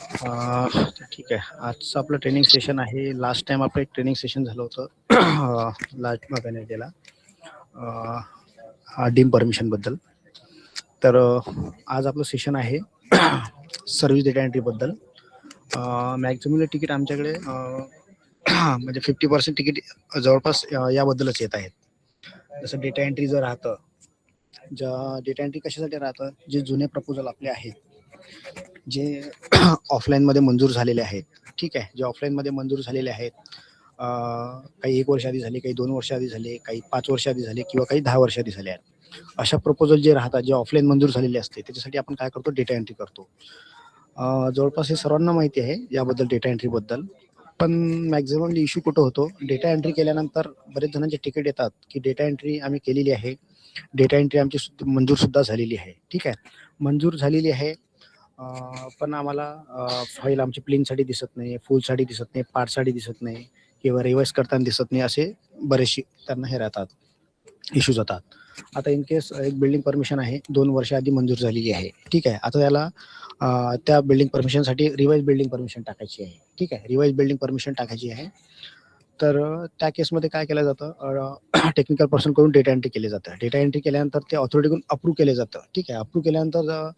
ठीक आहे. आजचं आपलं ट्रेनिंग सेशन आहे. लास्ट टाइम आपलं एक ट्रेनिंग सेशन झालं होतं लास्ट महिन्याला डीम परमिशनबद्दल. तर आज आपलं सेशन आहे सर्व्हिस डेटा एंट्रीबद्दल. मॅक्झिमम तिकीट आमच्याकडे म्हणजे 50% तिकीट जवळपास याबद्दलच येत आहेत. जसं डेटा एंट्री जर राहतं, डेटा एंट्री कशासाठी राहतं, जे जुने प्रपोजल आपले आहेत, जे ऑफलाईनमध्ये मंजूर झालेले आहेत, ठीक आहे, जे ऑफलाईनमध्ये मंजूर झालेले आहेत, काही 1 वर्ष आधी झाले, काही 2 वर्ष आधी झाले, काही 5 वर्ष आधी झाले किंवा काही 10 वर्ष आधी झाले आहेत. अशा प्रपोजल जे राहतात, जे ऑफलाईन मंजूर झालेले असते, त्याच्यासाठी आपण काय करतो, डेटा एंट्री करतो. जवळपास हे सर्वांना माहिती आहे याबद्दल, डेटा एंट्रीबद्दल. पण मॅक्झिमम इश्यू कुठं होतो, डेटा एंट्री केल्यानंतर बरेच जणांचे तिकीट येतात की डेटा एंट्री आम्ही केलेली आहे, डेटा एंट्री आमची मंजूरसुद्धा झालेली आहे, ठीक आहे, मंजूर झालेली आहे, पण आम्हाला फाईल आमची प्लेनसाठी दिसत नाही, फुलसाठी दिसत नाही, पार्टसाठी दिसत नाही किंवा रिवाईज करताना दिसत नाही, असे बरेचसे त्यांना हे राहतात, इश्यूज होतात. आता इन केस एक बिल्डिंग परमिशन आहे, 2 वर्ष आधी मंजूर झालेली आहे, ठीक आहे. आता त्याला त्या बिल्डिंग परमिशनसाठी रिवाईज बिल्डिंग परमिशन टाकायची आहे, ठीक आहे, रिवाईज बिल्डिंग परमिशन टाकायची आहे. तर त्या केसमध्ये काय केलं जातं, टेक्निकल पर्सनकडून डेटा एंट्री केली जातं. डेटा एंट्री केल्यानंतर ते ऑथॉरिटीकडून अप्रूव्ह केलं जातं, ठीक आहे. अप्रूव्ह केल्यानंतर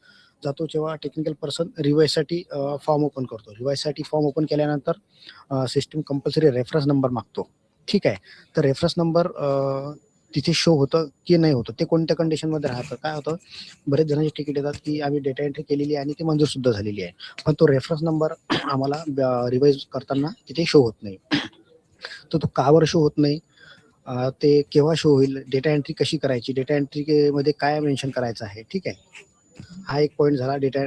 जातो जेव्हा टेक्निकल पर्सन रिवाईजसाठी फॉर्म ओपन करतो. रिवाईजसाठी फॉर्म ओपन केल्यानंतर सिस्टम कंपल्सरी रेफरन्स नंबर मागतो, ठीक आहे. तर रेफरन्स नंबर तिथे शो होतं की नाही होतं, ते कोणत्या कंडिशनमध्ये राहतं. काय होतं, बरेच जणांची तिकीट येतात की आम्ही डेटा एंट्री केलेली आहे आणि ती मंजूरसुद्धा झालेली आहे, पण तो रेफरन्स नंबर आम्हाला रिवाईज करताना तिथे शो होत नाही. तर तो का बरं शो होत नाही, ते केव्हा शो होईल, डेटा एंट्री कशी करायची, डेटा एंट्रीमध्ये काय मेन्शन करायचं आहे, ठीक आहे. हा एक पॉईंट झाला डेटा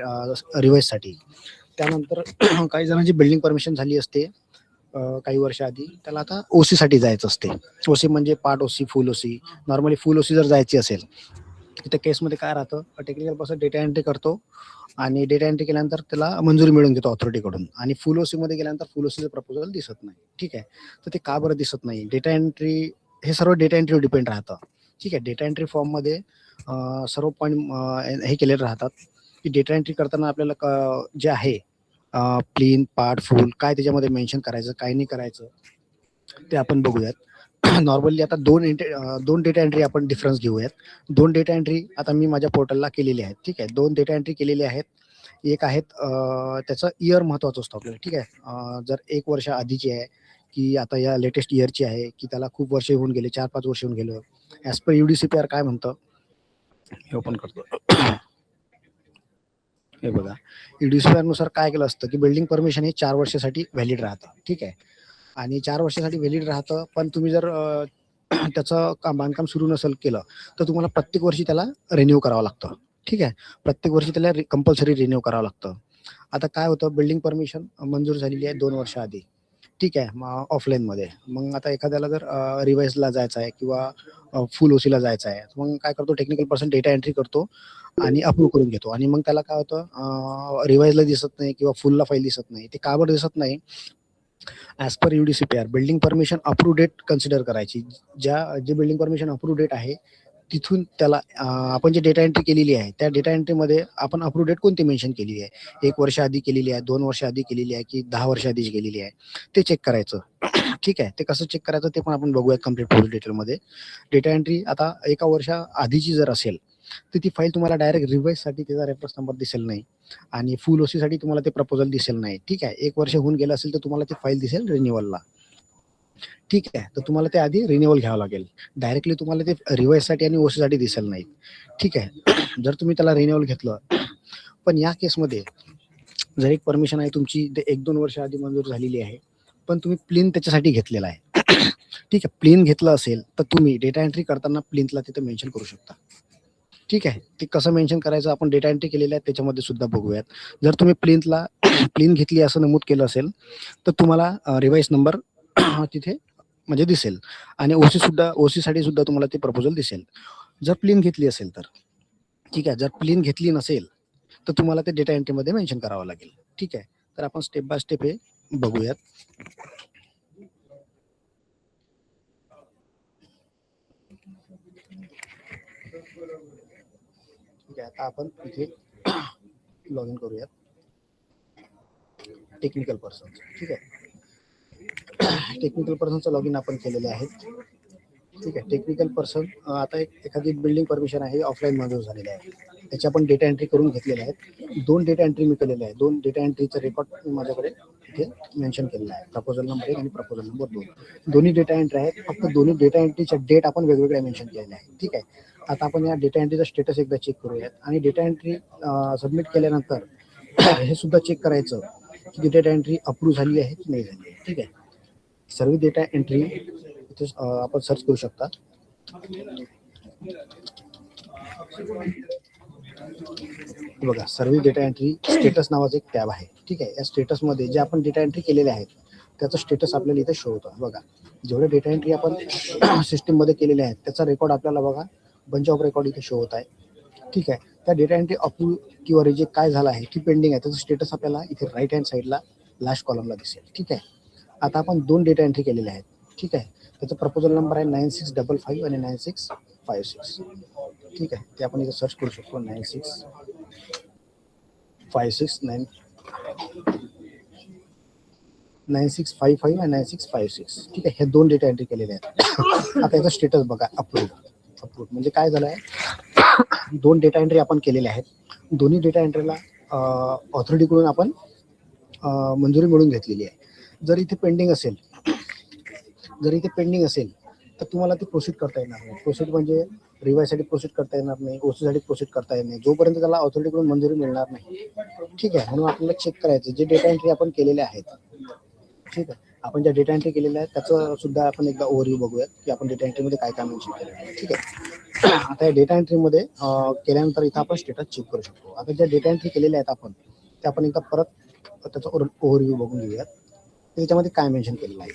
रिवाईजसाठी. त्यानंतर काही जणांची बिल्डिंग परमिशन झाली असते काही वर्ष आधी, त्याला आता ओसीसाठी जायचं असते. ओसी म्हणजे पार्ट ओसी, फुल ओसी. नॉर्मली फुल ओसी जर जायची असेल त्या केसमध्ये काय राहतं, टेक्निकल पर्सन डेटा एंट्री करतो आणि डेटा एंट्री केल्यानंतर त्याला मंजुरी मिळून घेतो ऑथॉरिटीकडून, आणि फुल ओसीमध्ये गेल्यानंतर फुल ओसीचं प्रपोजल दिसत नाही, ठीक आहे. तर ते का बरं दिसत नाही, डेटा एंट्री हे सर्व डेटा एंट्रीवर डिपेंड राहतं, ठीक आहे. डेटा एंट्री फॉर्ममध्ये सर्व पॉईंट हे केलेले राहतात की डेटा एंट्री करताना आपल्याला जे आहे प्लेन, पार्ट, फुल काय त्याच्यामध्ये मेन्शन करायचं, काय नाही करायचं, ते आपण बघूयात. नॉर्मली आता दोन डेटा एंट्री आपण डिफरन्स घेऊयात. 2 डेटा एंट्री आता मी माझ्या पोर्टलला केलेली आहेत, ठीक आहे. 2 डेटा एंट्री केलेली आहेत. एक आहेत त्याचं इयर महत्त्वाचं असतं आपल्याला, ठीक आहे. जर 1 वर्ष आधीची आहे की आता या लेटेस्ट इयरची आहे की त्याला खूप वर्ष होऊन गेले, 4-5 वर्ष होऊन गेलं, ॲज पर UDCPR काय म्हणतं, हे ओपन करतो. हे बघा, UDCPR नुसार काय केलं असतं की बिल्डिंग परमिशन हे 4 वर्षासाठी व्हॅलिड राहतं, ठीक आहे. आणि 4 वर्षासाठी व्हॅलिड राहतं, पण तुम्ही जर त्याचं बांधकाम सुरू नसेल केलं तर तुम्हाला प्रत्येक वर्षी त्याला रिन्यू करावं लागतं, ठीक आहे. प्रत्येक वर्षी त्याला कंपल्सरी रिन्यू करावं लागतं. आता काय होतं, बिल्डिंग परमिशन मंजूर झालेली आहे 2 वर्ष आधी, ठीक आहे, मग ऑफलाईनमध्ये. मग आता एखाद्याला जर रिवाईजला जायचं आहे किंवा फुल ओसीला जायचं आहे, मग काय करतो, टेक्निकल पर्सन डेटा एंट्री करतो आणि अप्रूव्ह करून घेतो. आणि मग त्याला काय होतं, रिवाईजला दिसत नाही किंवा फुलला फाईल दिसत नाही. ते का बरं दिसत नाही, as per UDCPR building permission approve date consider करायची. जे बिल्डिंग परमिशन अप्रूव्ह डेट आहे तिथून त्याला आपण जे डेटा एंट्री केलेली आहे त्या डेटा एंट्रीमध्ये आपण अप्रूव्ह डेट कोणती मेन्शन केलेली आहे, 1 वर्ष आधी केलेली आहे, 2 वर्ष आधी केलेली आहे की 10 वर्ष आधीची केलेली आहे, ते चेक करायचं. ठीक आहे, ते कसं चेक करायचं ते पण आपण बघूयात कम्प्लीट फुल डिटेलमध्ये. डेटा एंट्री आता 1 वर्षा आधीची जर असेल तर ती फाईल तुम्हाला डायरेक्ट रिवाईजसाठी त्याचा रेफरन्स नंबर दिसेल नाही आणि फुल ओसीसाठी तुम्हाला ते प्रपोजल दिसेल नाही, ठीक आहे. 1 वर्ष होऊन गेलं असेल तर तुम्हाला ती फाईल दिसेल रिन्युअलला, ठीक आहे. तर तुम्हाला ते आधी रिन्युअल घ्यावं लागेल. डायरेक्टली तुम्हाला ते रिवाईजसाठी आणि ओसीसाठी दिसेल नाही, ठीक आहे. जर तुम्ही त्याला रिन्युअल घेतलं, पण या केसमध्ये जर एक परमिशन आहे तुमची ते 1-2 वर्ष आधी मंजूर झालेली आहे, पण तुम्ही प्लेन त्याच्यासाठी घेतलेला आहे, ठीक आहे. प्लेन घेतलं असेल तर तुम्ही डेटा एंट्री करताना प्लेनला तिथे मेन्शन करू शकता, ठीक आहे. ते कसं मेन्शन करायचं आपण डेटा एंट्री केलेल्या आहेत त्याच्यामध्ये सुद्धा बघूयात. जर तुम्ही प्लेनला प्लेन घेतली असं नमूद केलं असेल तर तुम्हाला रिवाईज नंबर तिथे म्हणजे दिसेल आणि ओसीसाठी सुद्धा तुम्हाला ते प्रपोजल दिसेल, जर प्लेन घेतली असेल तर, ठीक आहे. जर प्लेन घेतली नसेल तर तुम्हाला ते डेटा एंट्रीमध्ये मेन्शन करावं लागेल, ठीक आहे. तर आपण स्टेप बाय स्टेप हे बघूयात. ठीक आहे, आता आपण इथे लॉग इन करूयात. Technical person. ठीक आहे, टेक्निकल पर्सनचं लॉगिन आपण केलेले आहे. ठीक आहे, टेक्निकल पर्सन आता एखादी बिल्डिंग परमिशन आहे ऑफलाईन मंजूर झालेली आहे, त्याची आपण डेटा एंट्री करून घेतलेले आहेत. 2 डेटा एंट्री मी केलेले आहे. 2 डेटा एंट्रीचा रेकॉर्ड माझ्याकडे इथे मेन्शन केलेला आहे. प्रपोजल नंबर 1 आणि प्रपोजल नंबर 2 दोन्ही डेटा एंट्री आहेत. फक्त दोन्ही डेटा एंट्रीच्या डेट आपण वेगवेगळ्या मेन्शन केलेल्या आहे. ठीक आहे, आता आपण या डेटा एंट्रीचा स्टेटस एकदा चेक करूयात आणि डेटा एंट्री सबमिट केल्यानंतर हे सुद्धा चेक करायचं की डेटा एंट्री अप्रूव्ह झाली आहे की नाही झाली आहे. ठीक आहे, सर्व डेटा एंट्री इथे आपण सर्च करू शकता. बघा, सर्व्हिस डेटा एंट्री स्टेटस नावाचं एक टॅब आहे. ठीक आहे, या स्टेटसमध्ये जे आपण डेटा एंट्री केलेले आहेत त्याचं स्टेटस आपल्याला इथे शो होतं. बघा, जेवढे डेटा एंट्री आपण सिस्टीममध्ये केलेले आहेत त्याचा रेकॉर्ड आपल्याला बघा बंच ऑफ रेकॉर्ड इथे शो होत आहे. ठीक आहे, त्या डेटा एंट्री अप्रूव्ह किंवा रिजेक्ट काय झाला आहे की पेंडिंग आहे त्याचं स्टेटस आपल्याला इथे राईट हँड साईडला लास्ट कॉलमला दिसेल. ठीक आहे, आता आपण 2 डेटा एंट्री केलेले आहेत. ठीक आहे, त्याचा प्रपोजल नंबर आहे 9655 आणि 9656. ठीक आहे, ते आपण इथे सर्च करू शकतो. 9655 आणि 9656. ठीक आहे, हे 2 डेटा एंट्री केलेले आहेत. आता याचा स्टेटस बघा, अप्रूव्ह म्हणजे काय झालं आहे, 2 डेटा एंट्री आपण केलेले आहेत. दोन्ही डेटा एंट्रीला ऑथॉरिटीकडून आपण मंजुरी मिळून घेतलेली आहे. जर इथे पेंडिंग असेल तर तुम्हाला ती प्रोसीड करता येणार नाही. प्रोसीड म्हणजे रिवायसाठी प्रोसीड करता येणार नाही, ओसीसाठी प्रोसीड करता येणार नाही जोपर्यंत त्याला ऑथॉरिटीकडून मंजुरी मिळणार नाही. ठीक आहे, म्हणून आपल्याला चेक करायचं जे डेटा एंट्री आपण केलेले आहेत. ठीक आहे, आपण ज्या डेटा एंट्री केलेल्या आहेत त्याचं सुद्धा आपण एकदा ओव्हरव्ह्यू बघूयात की आपण डेटा एंट्रीमध्ये काय काय मेन्शन केलेलं आहे. ठीक आहे, आता या डेटा एंट्रीमध्ये केल्यानंतर इथं आपण स्टेटस चेक करू शकतो. आता ज्या डेटा एंट्री केलेल्या आहेत आपण त्या आपण एकदा परत त्याचा ओव्हरव्ह्यू बघून घेऊयात. त्याच्यामध्ये काय मेन्शन केलेलं आहे.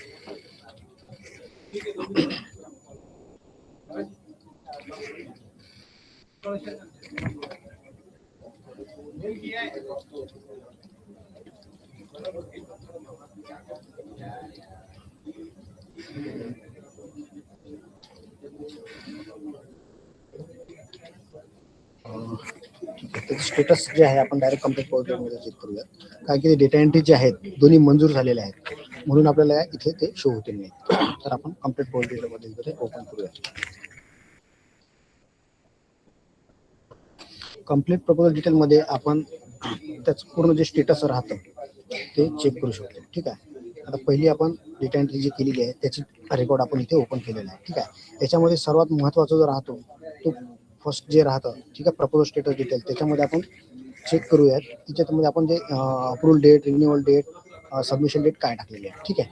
स्टेटस जे आहे आपण डायरेक्ट कंप्लीट पोर्टलमध्ये चेक करूया, कारण की डेटा एंट्री जे आहेत दोन्ही मंजूर झालेले आहेत म्हणून आपल्याला इथे ते शो होतील नाही. तर आपण कंप्लीट पोर्टलमध्ये इथे ओपन करूया. कंप्लीट प्रपोजल डिटेलमध्ये आपण त्याचं पूर्ण जे स्टेटस राहतं ते चेक करू शकतो. ठीक आहे, आता पहिली आपण डेटा एंट्री जी केलेली आहे त्याची रेकॉर्ड आपण इथे ओपन केलेला आहे. ठीक आहे, याच्यामध्ये सर्वात महत्त्वाचा जो राहतो तो फर्स्ट जे राहतं, ठीक आहे, प्रपोजल स्टेटस डिटेल, त्याच्यामध्ये आपण चेक करूयात. त्याच्यामध्ये आपण जे approval date, renewal date, submission date काय टाकलेली आहे. ठीक आहे,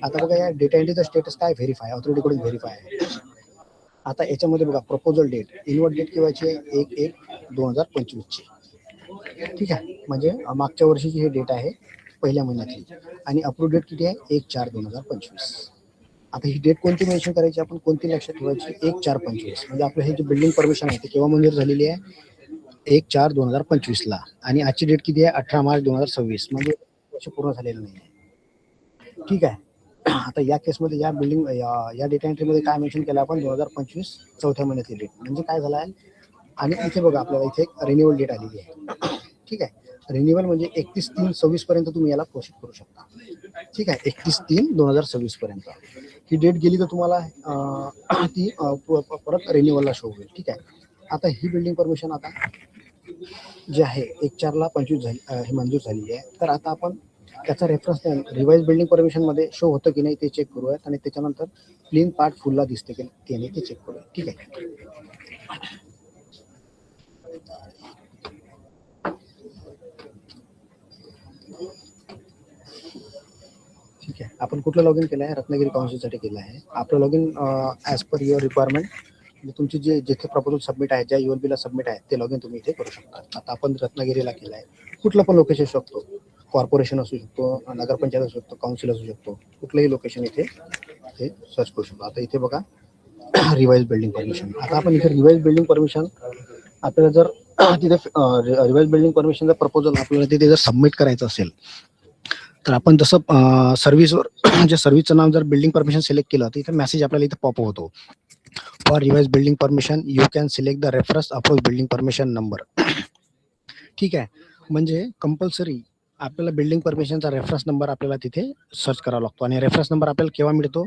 आता बघा या डेटा एंट्रीचा स्टेटस काय व्हेरीफाय, ऑथॉरिटीकडून व्हेरीफाय आहे. आता याच्यामध्ये बघा प्रपोजल डेट, इन्वर्ट डेट केव्हाची आहे 1/1/2025ची. ठीक आहे, म्हणजे मागच्या वर्षीची हे डेट आहे पहिल्या महिन्यातली, आणि अप्रूव्ह डेट किती आहे 1/4/2025. आता ही डेट कोणती मेन्शन करायची, आपण कोणती लक्षात ठेवायची 1/4/25. म्हणजे आपलं हे जे बिल्डिंग परमिशन आहे ते केव्हा मंजूर झालेली आहे 1/4/2025ला, आणि आजची डेट किती आहे 18 मार्च 2026, म्हणजे वर्ष पूर्ण झालेलं नाही आहे. ठीक आहे, आता या केसमध्ये या बिल्डिंग या डेटा एंट्रीमध्ये काय मेन्शन केलं आपण 2025 चौथ्या महिन्यातली डेट, म्हणजे काय झालं आहे. आणि इथे बघा आपल्याला इथे एक रिन्युअल डेट आलेली आहे. ठीक आहे, रिन्युअल म्हणजे 31/3/26 पर्यंत तुम्ही याला प्रोसीड करू शकता. ठीक आहे, 31/3/2026 पर्यंत ही डेट गेली तर तुम्हाला ती परत रिन्युअलला शो होईल. ठीक आहे, आता ही बिल्डिंग परमिशन आता जे आहे 1/4/25 झाली, ही मंजूर झालेली आहे. तर आता आपण त्याचा रेफरन्स रिवाइज बिल्डिंग परमिशन मध्ये शो होतं की नाही ते चेक करूयात, आणि त्याच्यानंतर क्लीन पार्ट फुलला दिसते की ते नाही ते चेक करूया. ठीक आहे, ठीक आहे, आपण कुठलं लॉगिन केलं आहे, रत्नागिरी काउन्सिलसाठी केलं आहे. आपलं login as per your requirement, म्हणजे तुमची जे जिथे प्रपोजल सबमिट आहे, ज्या ULBला सबमिट आहे ते लॉगिन तुम्ही इथे करू शकता. आता आपण रत्नागिरीला केलं आहे, कुठलं पण लोकेशन असू शकतो, कॉर्पोरेशन असू शकतो, नगरपंचायत असू शकतो, काउन्सिल असू शकतो, कुठलंही लोकेशन इथे सर्च करू शकतो. आता इथे बघा रिवाइज बिल्डिंग परमिशन. आता आपण इथे रिवाइज बिल्डिंग परमिशन आपल्याला जर तिथे रिवाइज बिल्डिंग परमिशनचा प्रपोजल आपल्याला तिथे जर सबमिट करायचं असेल तर आपण जसं सर्व्हिसवर म्हणजे सर्व्हिसचं नाव जर बिल्डिंग परमिशन सिलेक्ट केलं तर इथे मेसेज आपल्याला इथे पॉप होतो, for revise building permission you can select the reference approach building permission number. ठीक आहे, म्हणजे कंपल्सरी आपल्याला बिल्डिंग परमिशनचा रेफरन्स नंबर आपल्याला तिथे सर्च करावा लागतो आणि रेफरन्स नंबर आपल्याला केव्हा मिळतो?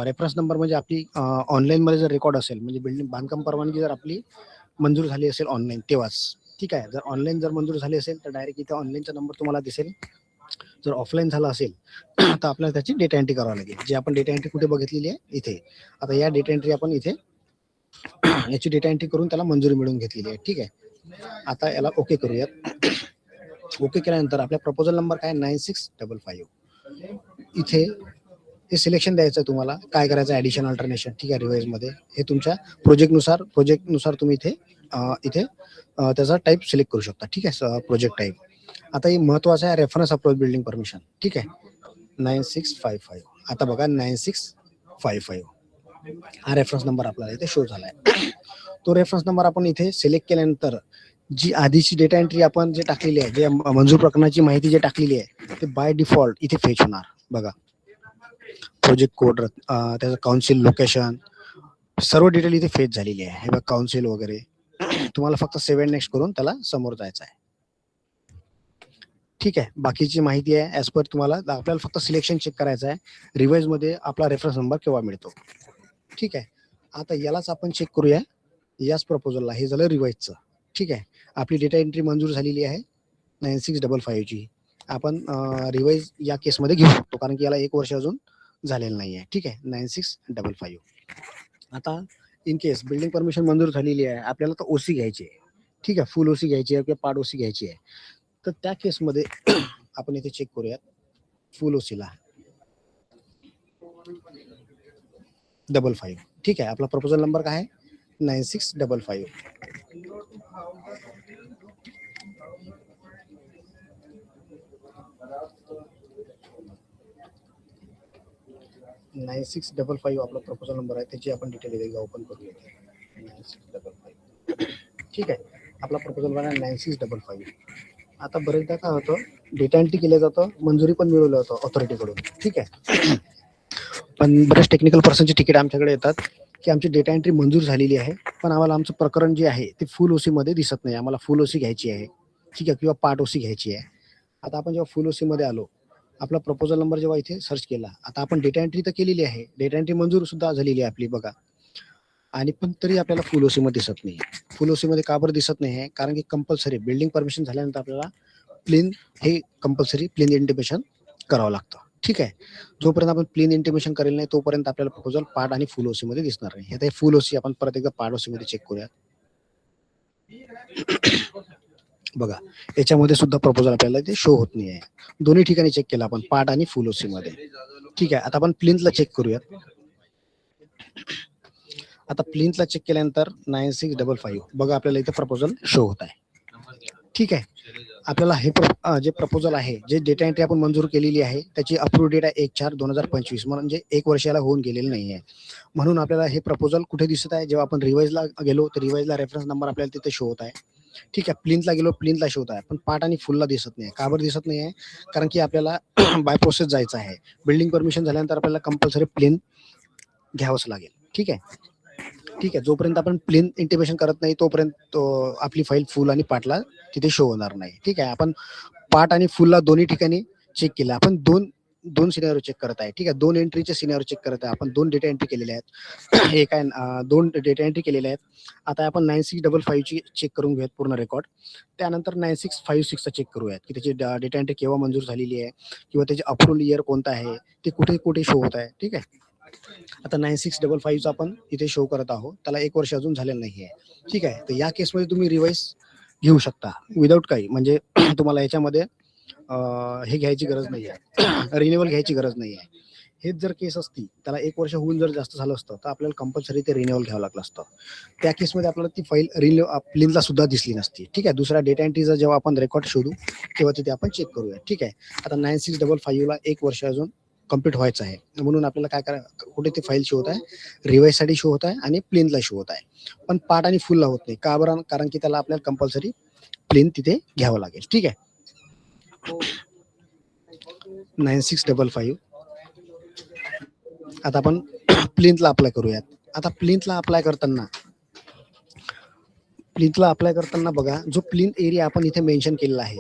रेफरन्स नंबर म्हणजे आपली ऑनलाईनमध्ये जर रेकॉर्ड असेल, म्हणजे बिल्डिंग बांधकाम परवानगी जर आपली मंजूर झाली असेल ऑनलाईन तेव्हाच. ठीक आहे. जर ऑनलाईन जर मंजूर झाली असेल तर डायरेक्ट इथे ऑनलाईनचा नंबर तुम्हाला दिसेल. जर ऑफलाईन झाला असेल तर आपल्याला त्याची डेटा एंट्री करावी लागेल. जी आपण डेटा एंट्री कुठे बघितलेली आहे? इथे. आता या डेटा एंट्री आपण इथे याची डेटा एंट्री करून त्याला मंजुरी मिळवून घेतलेली आहे. ठीक आहे. आता याला ओके करूयात. ओके केल्यानंतर आपल्या प्रपोजल नंबर काय? 9655. इथे हे सिलेक्शन द्यायचं तुम्हाला. काय करायचं? Addition, alternation. ठीक आहे. रिवाइज मध्ये हे तुमच्या प्रोजेक्टनुसार तुम्ही इथे त्याचा टाईप सिलेक्ट करू शकता. ठीक आहे. Project type. आता हे महत्वाचं आहे, रेफरन्स अप्रोच बिल्डिंग परमिशन. ठीक आहे. 9655. आता बघा 9655 हा रेफरन्स नंबर आपल्याला इथे शो झालाय. तो रेफरन्स नंबर आपण इथे सिलेक्ट केल्यानंतर जी आधीची डेटा एंट्री आपण जे टाकलेली आहे, जे मंजूर प्रकरणाची माहिती जे टाकलेली आहे, ते बाय डिफॉल्ट इथे फेच होणार. बघा प्रोजेक्ट कोड, त्याचं काउन्सिल, लोकेशन, सर्व डिटेल इथे फेच झालेली आहे. हे बघा काउन्सिल वगैरे. तुम्हाला फक्त सेव्ह अँड नेक्स्ट करून त्याला समोर जायचं आहे. ठीक आहे. बाकीची माहिती आहे ॲज पर तुम्हाला. आपल्याला फक्त सिलेक्शन चेक करायचं आहे, रिवाइज मध्ये आपला रेफरन्स नंबर केव्हा मिळतो. ठीक आहे. आता यालाच आपण चेक करूया. याच प्रपोजलला हे झालं रिवाइजचं. ठीक आहे. आपली डेटा एंट्री मंजूर झालेली आहे 9655 ची. आपण रिवाइज या केसमध्ये घेऊ शकतो, कारण की याला 1 वर्ष अजून झालेलं नाही आहे. ठीक आहे. 9655. आता इन केस बिल्डिंग परमिशन मंजूर झालेली आहे, आपल्याला तर ओसी घ्यायची आहे. ठीक आहे. फुल ओसी घ्यायची आहे किंवा पार्ट ओसी घ्यायची आहे. तर त्या केसमध्ये आपण इथे चेक करूयात फुल ओसीला 55. ठीक आहे. आपला प्रपोजल नंबर काय आहे? 9655. आपला प्रपोजल नंबर आहे. त्याची आपण डिटेल एकदा ओपन करूया. 9655. ठीक आहे. आपला प्रपोजल नंबर आहे 9655. आता बरेचदा काय होतं, डेटा एंट्री केलं जातं, मंजुरी पण मिळवलं जातं ऑथॉरिटीकडून. ठीक आहे. पण बरेच टेक्निकल पर्सनचे तिकीट आमच्याकडे येतात की आमची डेटा एंट्री मंजूर झालेली आहे, पण आम्हाला आमचं प्रकरण जे आहे ते फुल ओसी मध्ये दिसत नाही. आम्हाला फुल ओसी घ्यायची आहे. ठीक आहे. किंवा पार्ट ओसी घ्यायची आहे. आता आपण जेव्हा फुल ओसी मध्ये आलो, आपला प्रपोजल नंबर जेव्हा इथे सर्च केला, आता आपण डेटा एंट्री तर केलेली आहे, डेटा एंट्री मंजूर सुद्धा झालेली आहे आपली बघा, आणि पण तरी आपल्याला फुल ओसी मध्ये दिसत नाही. फुल ओसी मध्ये का बरं दिसत नाही आहे? कारण की कंपल्सरी बिल्डिंग परमिशन झाल्यानंतर आपल्याला प्लेन हे कंपल्सरी प्लेन इंटिमेशन करावं लागतं. ठीक आहे. जोपर्यंत आपण प्लेन इंटिमेशन करेल नाही तोपर्यंत आपल्याला प्रपोजल पार्ट आणि फुल ओसी मध्ये दिसणार नाही. आता फुल ओसी आपण परत एकदा पार्ट ओसी मध्ये चेक करूया. बघा याच्यामध्ये सुद्धा प्रपोजल आपल्याला ते शो होत नाही आहे. दोन्ही ठिकाणी चेक केला आपण, पार्ट आणि फुल ओसी मध्ये. ठीक आहे. आता आपण प्लिंथला चेक करूयात. आता प्लिंथला चेक केल्यानंतर 9655 बघा आपल्याला इथे प्रपोजल शो होत आहे. ठीक आहे. आपल्याला हे जे प्रपोजल आहे, जे डेटा एंट्री आपण मंजूर केलेली आहे, त्याची अप्रूव्ह डेट आहे 1/4/2025, म्हणजे 1 वर्षाला होऊन गेलेलं नाही आहे. म्हणून आपल्याला हे प्रपोजल कुठे दिसत आहे? जेव्हा आपण रिवाइजला गेलो तर रिवाइजला रेफरन्स नंबर आपल्याला तिथे शो होत आहे. ठीक आहे. प्लिंथला गेलो, प्लिंथला शो होत आहे, पण पार्ट आणि फुलला दिसत नाही. का बरं दिसत नाही आहे? कारण की आपल्याला बाय प्रोसेस जायचं आहे. बिल्डिंग परमिशन झाल्यानंतर आपल्याला कंपल्सरी प्लेन घ्यावंच लागेल. ठीक आहे. ठीक आहे. जोपर्यंत आपण प्लेन इंटिमेशन करत नाही तोपर्यंत आपली फाईल फुल आणि पार्टला तिथे शो होणार नाही. ठीक आहे. आपण पार्ट आणि फुलला दोन्ही ठिकाणी चेक केलं. आपण दोन सिनेरिओ चेक करत आहे. ठीक आहे. 2 एंट्रीचे सिनेरिओ चेक करत आहे. आपण 2 डेटा एंट्री केलेले आहेत. एक आहे 2 डेटा एंट्री केलेले आहेत. आता आपण 9655 ची चेक करून घेऊयात पूर्ण रेकॉर्ड. त्यानंतर 9656 चा चेक करूयात की त्याची डेटा एंट्री केव्हा मंजूर झालेली आहे किंवा त्याचे अप्रूव्हल इयर कोणता आहे, ते कुठे कुठे शो होत आहे. ठीक आहे. आता 9655 आपण इथे शो करत आहोत, त्याला 1 वर्ष अजून झालेलं नाही आहे. ठीक आहे. तर या केसमध्ये तुम्ही रिवाइज घेऊ शकता विदाऊट काही, म्हणजे तुम्हाला याच्यामध्ये हे घ्यायची गरज नाही आहे, रिन्युअल घ्यायची गरज नाही आहे. हेच जर केस असती, त्याला 1 वर्ष होऊन जर जास्त झालं असतं तर आपल्याला कंपल्सरी ते रिन्युअल घ्यावं लागलं असतं. त्या केसमध्ये आपल्याला ती फाईल प्लेनला सुद्धा दिसली नसती. ठीक आहे. दुसऱ्या डेटा एंट्रीचा जेव्हा आपण रेकॉर्ड शोधू तेव्हा तिथे आपण चेक करूया. ठीक आहे. आता 9655 ला 1 वर्ष अजून कम्प्लीट व्हायचं आहे, म्हणून आपल्याला काय करा, कुठे ते फाईल शो होत आहे, रिवाइज साठी शो होत आहे आणि प्लेनला शो होत आहे, पण पार्ट आणि फुलला होत नाही. का बरं? कारण की त्याला आपल्याला कंपल्सरी प्लेन तिथे घ्यावं लागेल. ठीक आहे. 9655. आता आपण प्लिंथला अप्लाय करूयात. आता प्लिंथला अप्लाय करताना बघा, जो प्लिंथ एरिया आपण इथे मेन्शन केलेला आहे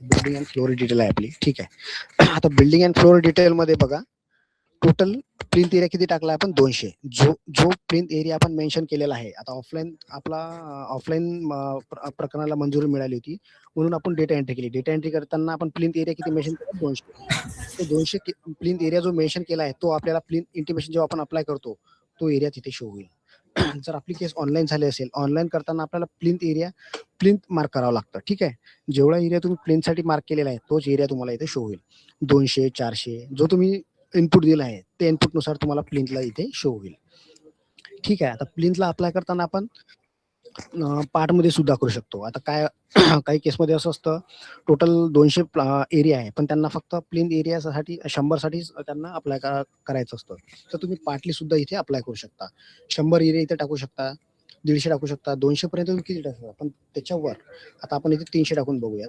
बिल्डिंग अँड फ्लोर डिटेल आहे आपली. ठीक आहे. आता बिल्डिंग अँड फ्लोर डिटेल मध्ये बघा, टोटल प्लिंथ एरिया किती टाकला आपण 200. जो प्लिंथ एरिया आपण मेन्शन केलेला आहे, आता ऑफलाईन प्रकरणाला मंजुरी मिळाली होती म्हणून आपण डेटा एंट्री केली. डेटा एंट्री करताना आपण प्लिंथ एरिया किती मेन्शन केला 200. तो 200 प्लिंथ एरिया जो मेन्शन केला आहे तो आपल्याला प्लिंथ इंटिमेशन जेव्हा आपण अप्लाय करतो तो एरिया तिथे शो होईल. जर आपली केस ऑनलाईन झाली असेल, ऑनलाईन करताना आपल्याला प्लिंथ मार्क करावं लागतं. ठीक आहे. जेवढा एरिया तुम्ही प्लिंथसाठी मार्क केलेला आहे तोच एरिया तुम्हाला इथे शो होईल. 200, 400 जो तुम्ही इनपुट दिला आहे ते इनपुटनुसार तुम्हाला प्लिंथला इथे शो होईल. ठीक आहे. आता प्लिंथला अप्लाय करताना आपण पार्टमध्ये सुद्धा करू शकतो. आता काय काही केसमध्ये असं असतं, टोटल 200 एरिया आहे पण त्यांना फक्त प्लिंथ एरियासाठी 100 साठी त्यांना अप्लाय करायचं असतं. तर तुम्ही पार्टली सुद्धा इथे अप्लाय करू शकता. 100 एरिया इथे टाकू शकता, 150 टाकू शकता, 200 पर्यंत तुम्ही किती टाकू शकता. पण त्याच्यावर आता आपण इथे 300 टाकून बघूया.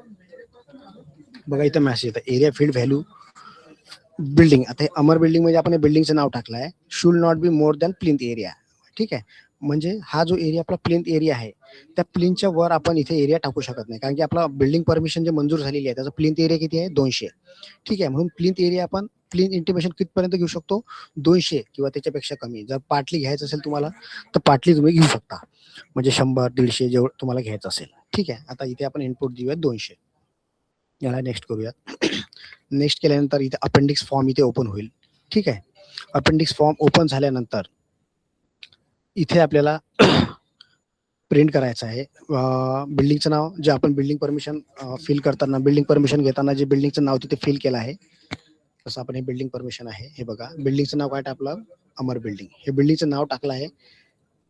बघा इथं मॅसेज येतं, एरिया फील्ड व्हॅल्यू बिल्डिंग. आता हे अमर बिल्डिंग म्हणजे आपण बिल्डिंगचं नाव टाकलं आहे, should not be more than plinth area. ठीक आहे. म्हणजे हा जो एरिया आपला प्लिंथ एरिया आहे त्या प्लिंथच्या वर आपण इथे एरिया टाकू शकत नाही, कारण की आपला बिल्डिंग परमिशन जे मंजूर झालेली आहे त्याचा प्लिंथ एरिया किती आहे 200. ठीक आहे. म्हणून प्लिंथ एरिया आपण प्लिंथ इंटिमेशन कितपर्यंत घेऊ शकतो 200 किंवा त्याच्यापेक्षा कमी. जर पार्टली घ्यायचं असेल तुम्हाला तर पार्टली तुम्ही घेऊ शकता, म्हणजे 100, 150 जेवढं तुम्हाला घ्यायचं असेल. ठीक आहे. आता इथे आपण इनपुट देऊयात 200. याला नेक्स्ट करूयात. नेक्स्ट केल्यानंतर इथे अपेंडिक्स फॉर्म इथे ओपन होईल. ठीक आहे. अपेंडिक्स फॉर्म ओपन झाल्यानंतर इथे आपल्याला प्रिंट करायचं आहे बिल्डिंगचं नाव, जे आपण बिल्डिंग परमिशन फिल करताना, बिल्डिंग परमिशन घेताना जे बिल्डिंगचं नाव तिथे फिल केलं आहे तसं आपण हे बिल्डिंग परमिशन आहे. हे बघा, बिल्डिंगचं नाव काय टाकलं, अमर बिल्डिंग. हे बिल्डिंगचं नाव टाकलं आहे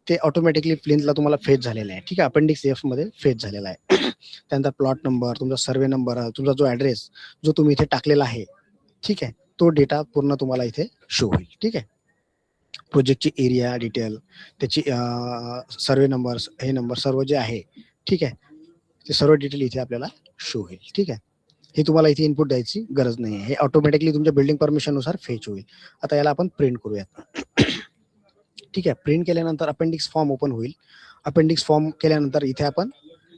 ते ऑटोमॅटिकली प्लिंथला तुम्हाला फेच झालेलं आहे. ठीक आहे. अपेंडिक्स एफ मध्ये फेच झालेला आहे. त्यानंतर प्लॉट नंबर, तुमचा सर्वे नंबर, तुमचा जो ऍड्रेस जो तुम्ही इथे टाकलेला आहे, ठीक आहे, तो डेटा पूर्ण तुम्हाला इथे शो होईल. ठीक आहे. प्रोजेक्टची एरिया डिटेल, त्याची सर्वे नंबर, हे नंबर सर्व जे आहे, ठीक आहे, ते सर्व डिटेल इथे आपल्याला शो होईल. ठीक आहे. हे तुम्हाला इथे इनपुट द्यायची गरज नाही आहे, हे ऑटोमॅटिकली तुमच्या बिल्डिंग परमिशननुसार फेच होईल. आता याला आपण प्रिंट करूयात. ठीक आहे. प्रिंट केल्यानंतर अपेंडिक्स फॉर्म ओपन होईल. अपेंडिक्स फॉर्म केल्यानंतर इथे आपण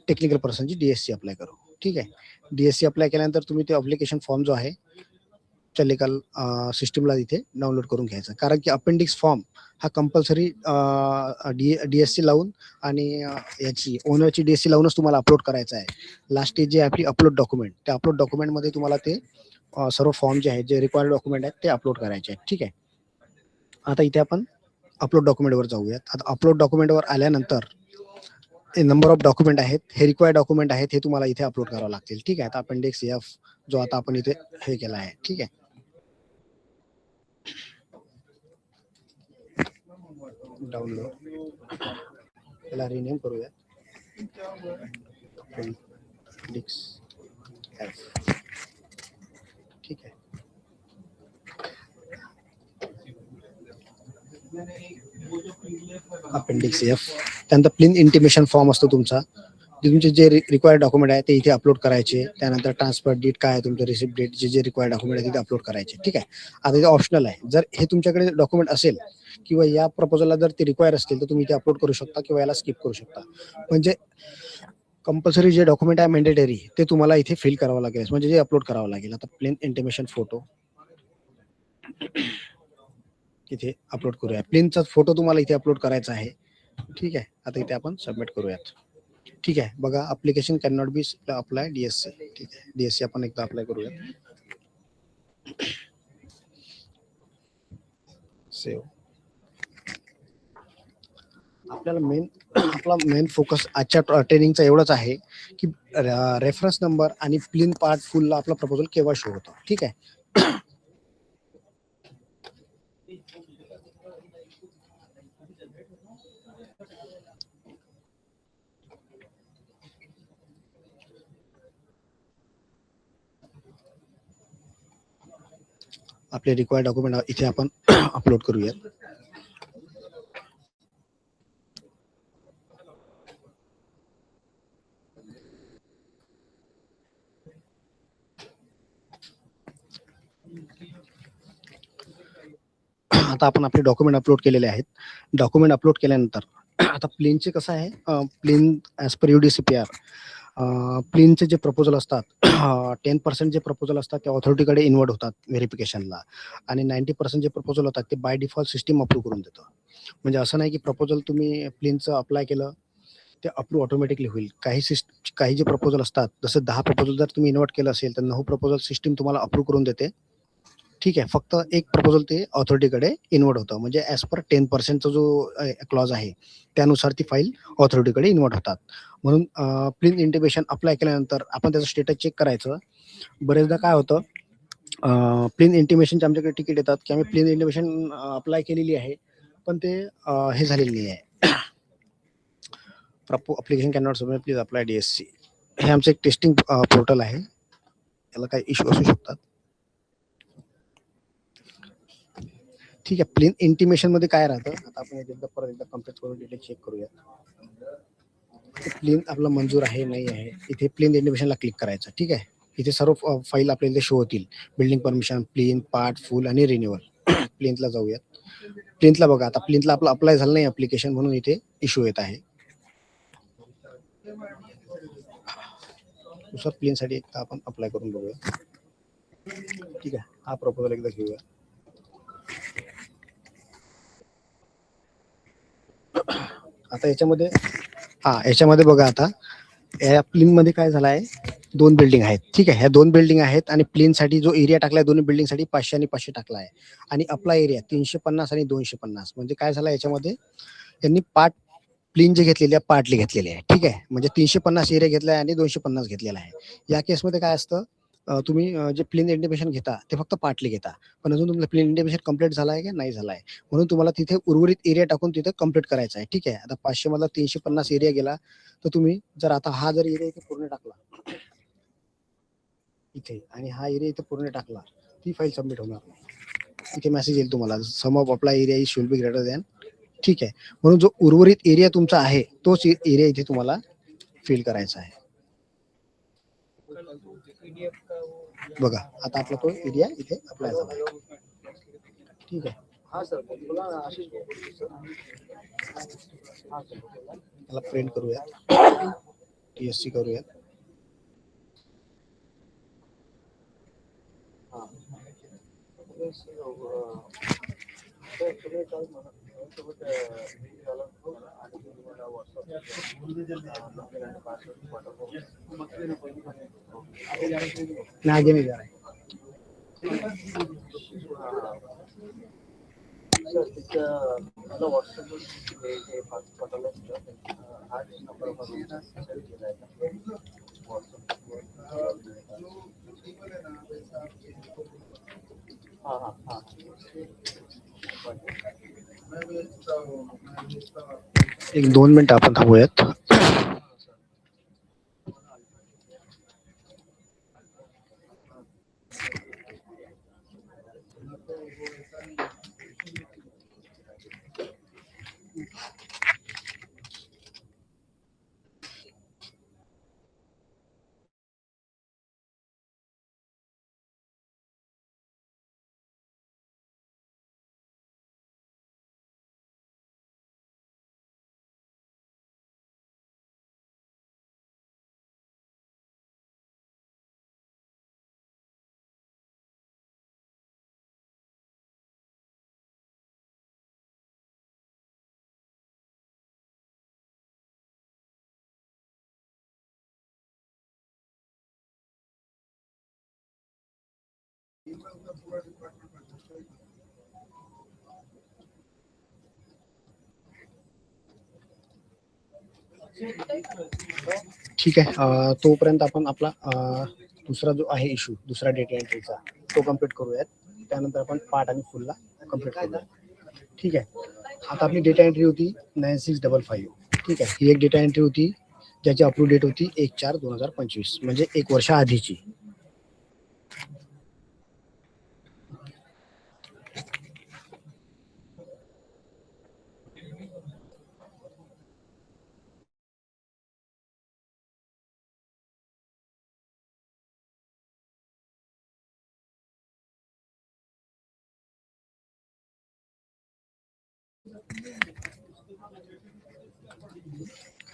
टेक्निकल पर्सनची डीएससी अप्लाय करू. ठीक आहे. डीएससी अप्लाय केल्यानंतर तुम्ही ते अप्लिकेशन फॉर्म जो आहे टेक्निकल सिस्टमला इथे डाउनलोड करून घ्यायचा, कारण की अपेंडिक्स फॉर्म हा कंपल्सरी डीएससी लावून आणि याची ओनरची डीएससी लावूनच तुम्हाला अपलोड करायचा आहे. लास्ट स्टेज जे आपली अपलोड डॉक्युमेंट, त्या अपलोड डॉक्युमेंटमध्ये तुम्हाला ते सर्व फॉर्म जे आहेत, जे रिक्वायर्ड डॉक्युमेंट आहेत ते अपलोड करायचे आहेत. ठीक आहे. आता इथे आपण अपलोड डॉक्युमेंटवर जाऊयात. आता अपलोड डॉक्युमेंटवर आल्यानंतर हे नंबर ऑफ डॉक्युमेंट आहेत, हे रिक्वायर्ड डॉक्युमेंट आहेत, हे तुम्हाला इथे अपलोड करावं लागतील. ठीक आहे. आता अपेंडिक्स एफ जो आता आपण इथे हे केला आहे. ठीक आहे. डाउनलोड, त्याला रिनेम करूया अपेंडिक्स एफ. ठीक आहे. Appendix F. त्यानंतर प्लिंथ इंटिमेशन फॉर्म असतो तुमचा, तुमचे जे रिक्वायर्ड डॉक्युमेंट आहे ते इथे अपलोड करायचे. त्यानंतर ट्रान्सफर डेट काय आहे, तुमचं रिसिप्ट डेट, जे रिक्वायर्ड डॉक्युमेंट आहे तिथे अपलोड करायचे. ठीक आहे. आता इथे ऑप्शनल आहे, जर हे तुमच्याकडे डॉक्युमेंट असेल किंवा या प्रपोजलला जर ते रिक्वायर असतील तर तुम्ही इथे अपलोड करू शकता किंवा याला स्किप करू शकता. म्हणजे कंपल्सरी जे डॉक्युमेंट आहे मॅन्डेटरी ते तुम्हाला इथे फिल करावं लागेल, म्हणजे जे अपलोड करावं लागेल. आता प्लिंथ इंटिमेशन फोटो इथे अपलोड करूया. प्लिंथचा फोटो तुम्हाला इथे अपलोड करायचा आहे. ठीक आहे. आता इथे आपण सबमिट करूयात. ठीक आहे. बघा, application can not be apply DSC. ठीक आहे. डीएससी आपण एकदा अप्लाय करूयात. सेव्ह. आपला मेन फोकस आजच्या ट्रेनिंगचा एवढंच आहे की रेफरन्स नंबर आणि प्लिंथ पार्ट फुलला आपला प्रपोजल केव्हा शो होतो. ठीक आहे. आपले रिक्वायर्ड डॉक्युमेंट इथे आपण अपलोड करूयात. आता आपण आपले डॉक्युमेंट अपलोड केलेले आहेत. डॉक्युमेंट अपलोड केल्यानंतर आता प्लेनचे कसं आहे, प्लेन ॲज पर UDCPR प्लेनचे जे प्रपोजल असतात 10% जे प्रपोजल असतात ते ऑथॉरिटीकडे इन्व्हर्ट होतात व्हेरिफिकेशनला, आणि 90% जे प्रपोजल होतात ते बाय डिफॉल्ट सिस्टीम अप्रूव्ह करून देतं. म्हणजे असं नाही की प्रपोजल तुम्ही प्लेनचं अप्लाय केलं ते अप्रूव्ह ऑटोमॅटिकली होईल. काही जे प्रपोजल असतात, जसं 10 प्रपोजल जर तुम्ही इन्व्हर्ट केलं असेल तर 9 प्रपोजल सिस्टीम तुम्हाला अप्रूव्ह करून देते. ठीक आहे. फक्त एक प्रपोजल ते ऑथॉरिटीकडे इन्व्हर्ट होतं. म्हणजे ॲज पर 10%चा जो क्लॉज आहे, त्यानुसार ती फाईल ऑथॉरिटीकडे इन्व्हर्ट होतात. म्हणून प्लीन इंटिमेशन अप्लाय केल्यानंतर आपण त्याचं स्टेटस चेक करायचं. बरेचदा काय होतं, प्लीन इंटिमेशनचे आमच्याकडे तिकीट येतात, की आम्ही प्लीन इंटिमेशन अप्लाय केलेली आहे, पण ते हे झालेलं नाही आहे. Application can not submit, please apply DSC. हे आमचं एक टेस्टिंग पोर्टल आहे. याला काही इश्यू असू शकतात. ठीक आहे. प्लेन इंटिमेशनमध्ये काय राहतं, आता आपण परत एकदा कम्प्लीट करून डिटेल चेक करूया. प्लेन आपला मंजूर आहे नाही आहे, इथे प्लेन इंटिमेशनला क्लिक करायचं. ठीक आहे. इथे सर्व फाईल आपल्याला इथे शो होतील. Building permission, plan, part, full आणि रिन्युअल. प्लेनला जाऊयात. प्लेनला बघा, आता प्लेनला आपलं अप्लाय झालं नाही ॲप्लिकेशन, म्हणून इथे इश्यू येत आहे. दुसरा प्लेनसाठी एकदा आपण अप्लाय करून बघूया. ठीक आहे. हा प्रपोजल एकदा घेऊया. आता याच्यामध्ये बघा, आता या प्लेनमध्ये काय झालं आहे, 2 बिल्डिंग आहेत. ठीक आहे. ह्या 2 बिल्डिंग आहेत आणि प्लेनसाठी जो एरिया टाकलाय दोन्ही बिल्डिंगसाठी 500 आणि 500 टाकला आहे, आणि अप्लाय एरिया 350 आणि 250. म्हणजे काय झालं, याच्यामध्ये त्यांनी पार्ट प्लेन जे घेतलेले आहे पार्टली घेतलेले आहे. ठीक आहे. म्हणजे 350 एरिया घेतला आहे आणि 250 घेतलेला आहे. या केसमध्ये काय असतं, तुम्ही जे प्लेन इंटिमेशन घेता ते फक्त पार्टली घेता, पण अजून तुमचं प्लेन इंटिमेशन कंप्लीट झाला आहे की नाही झाला आहे, म्हणून तुम्हाला तिथे उर्वरित एरिया टाकून तिथे कंप्लीट करायचं आहे. ठीक आहे. आता 500 मधला 350 एरिया गेला, तर तुम्ही जर आता हा जर एरिया इथे पूर्ण टाकला इथे, आणि हा एरिया इथे पूर्ण टाकला, ती फाईल सबमिट होणार नाही. इथे मेसेज येईल तुम्हाला, sum of apply area is should be greater than. ठीक आहे. म्हणून जो उर्वरित एरिया तुमचा आहे तोच एरिया इथे तुम्हाला फिल करायचा आहे. बघा, आता आपला तो एरिया इथे अप्लाय झाला आहे. ठीक आहे. त्याला प्रिंट करूया, TSC करूया. आगे नहीं जा रहा है. एक 2 मिनिट आपण थांबूयात. ठीक आहे. तोपर्यंत आपण आपला दुसरा जो आहे इश्यू, दुसरा डेटा एंट्रीचा, तो कम्प्लीट करूयात. त्यानंतर आपण पार्ट आणि फुलला कम्प्लीट करूया. ठीक आहे. आता आपली डेटा एंट्री होती 9655. ठीक आहे. ही एक डेटा एंट्री होती ज्याची अप्रूव्ह डेट होती 1/4/2025, म्हणजे 1 वर्ष आधीची.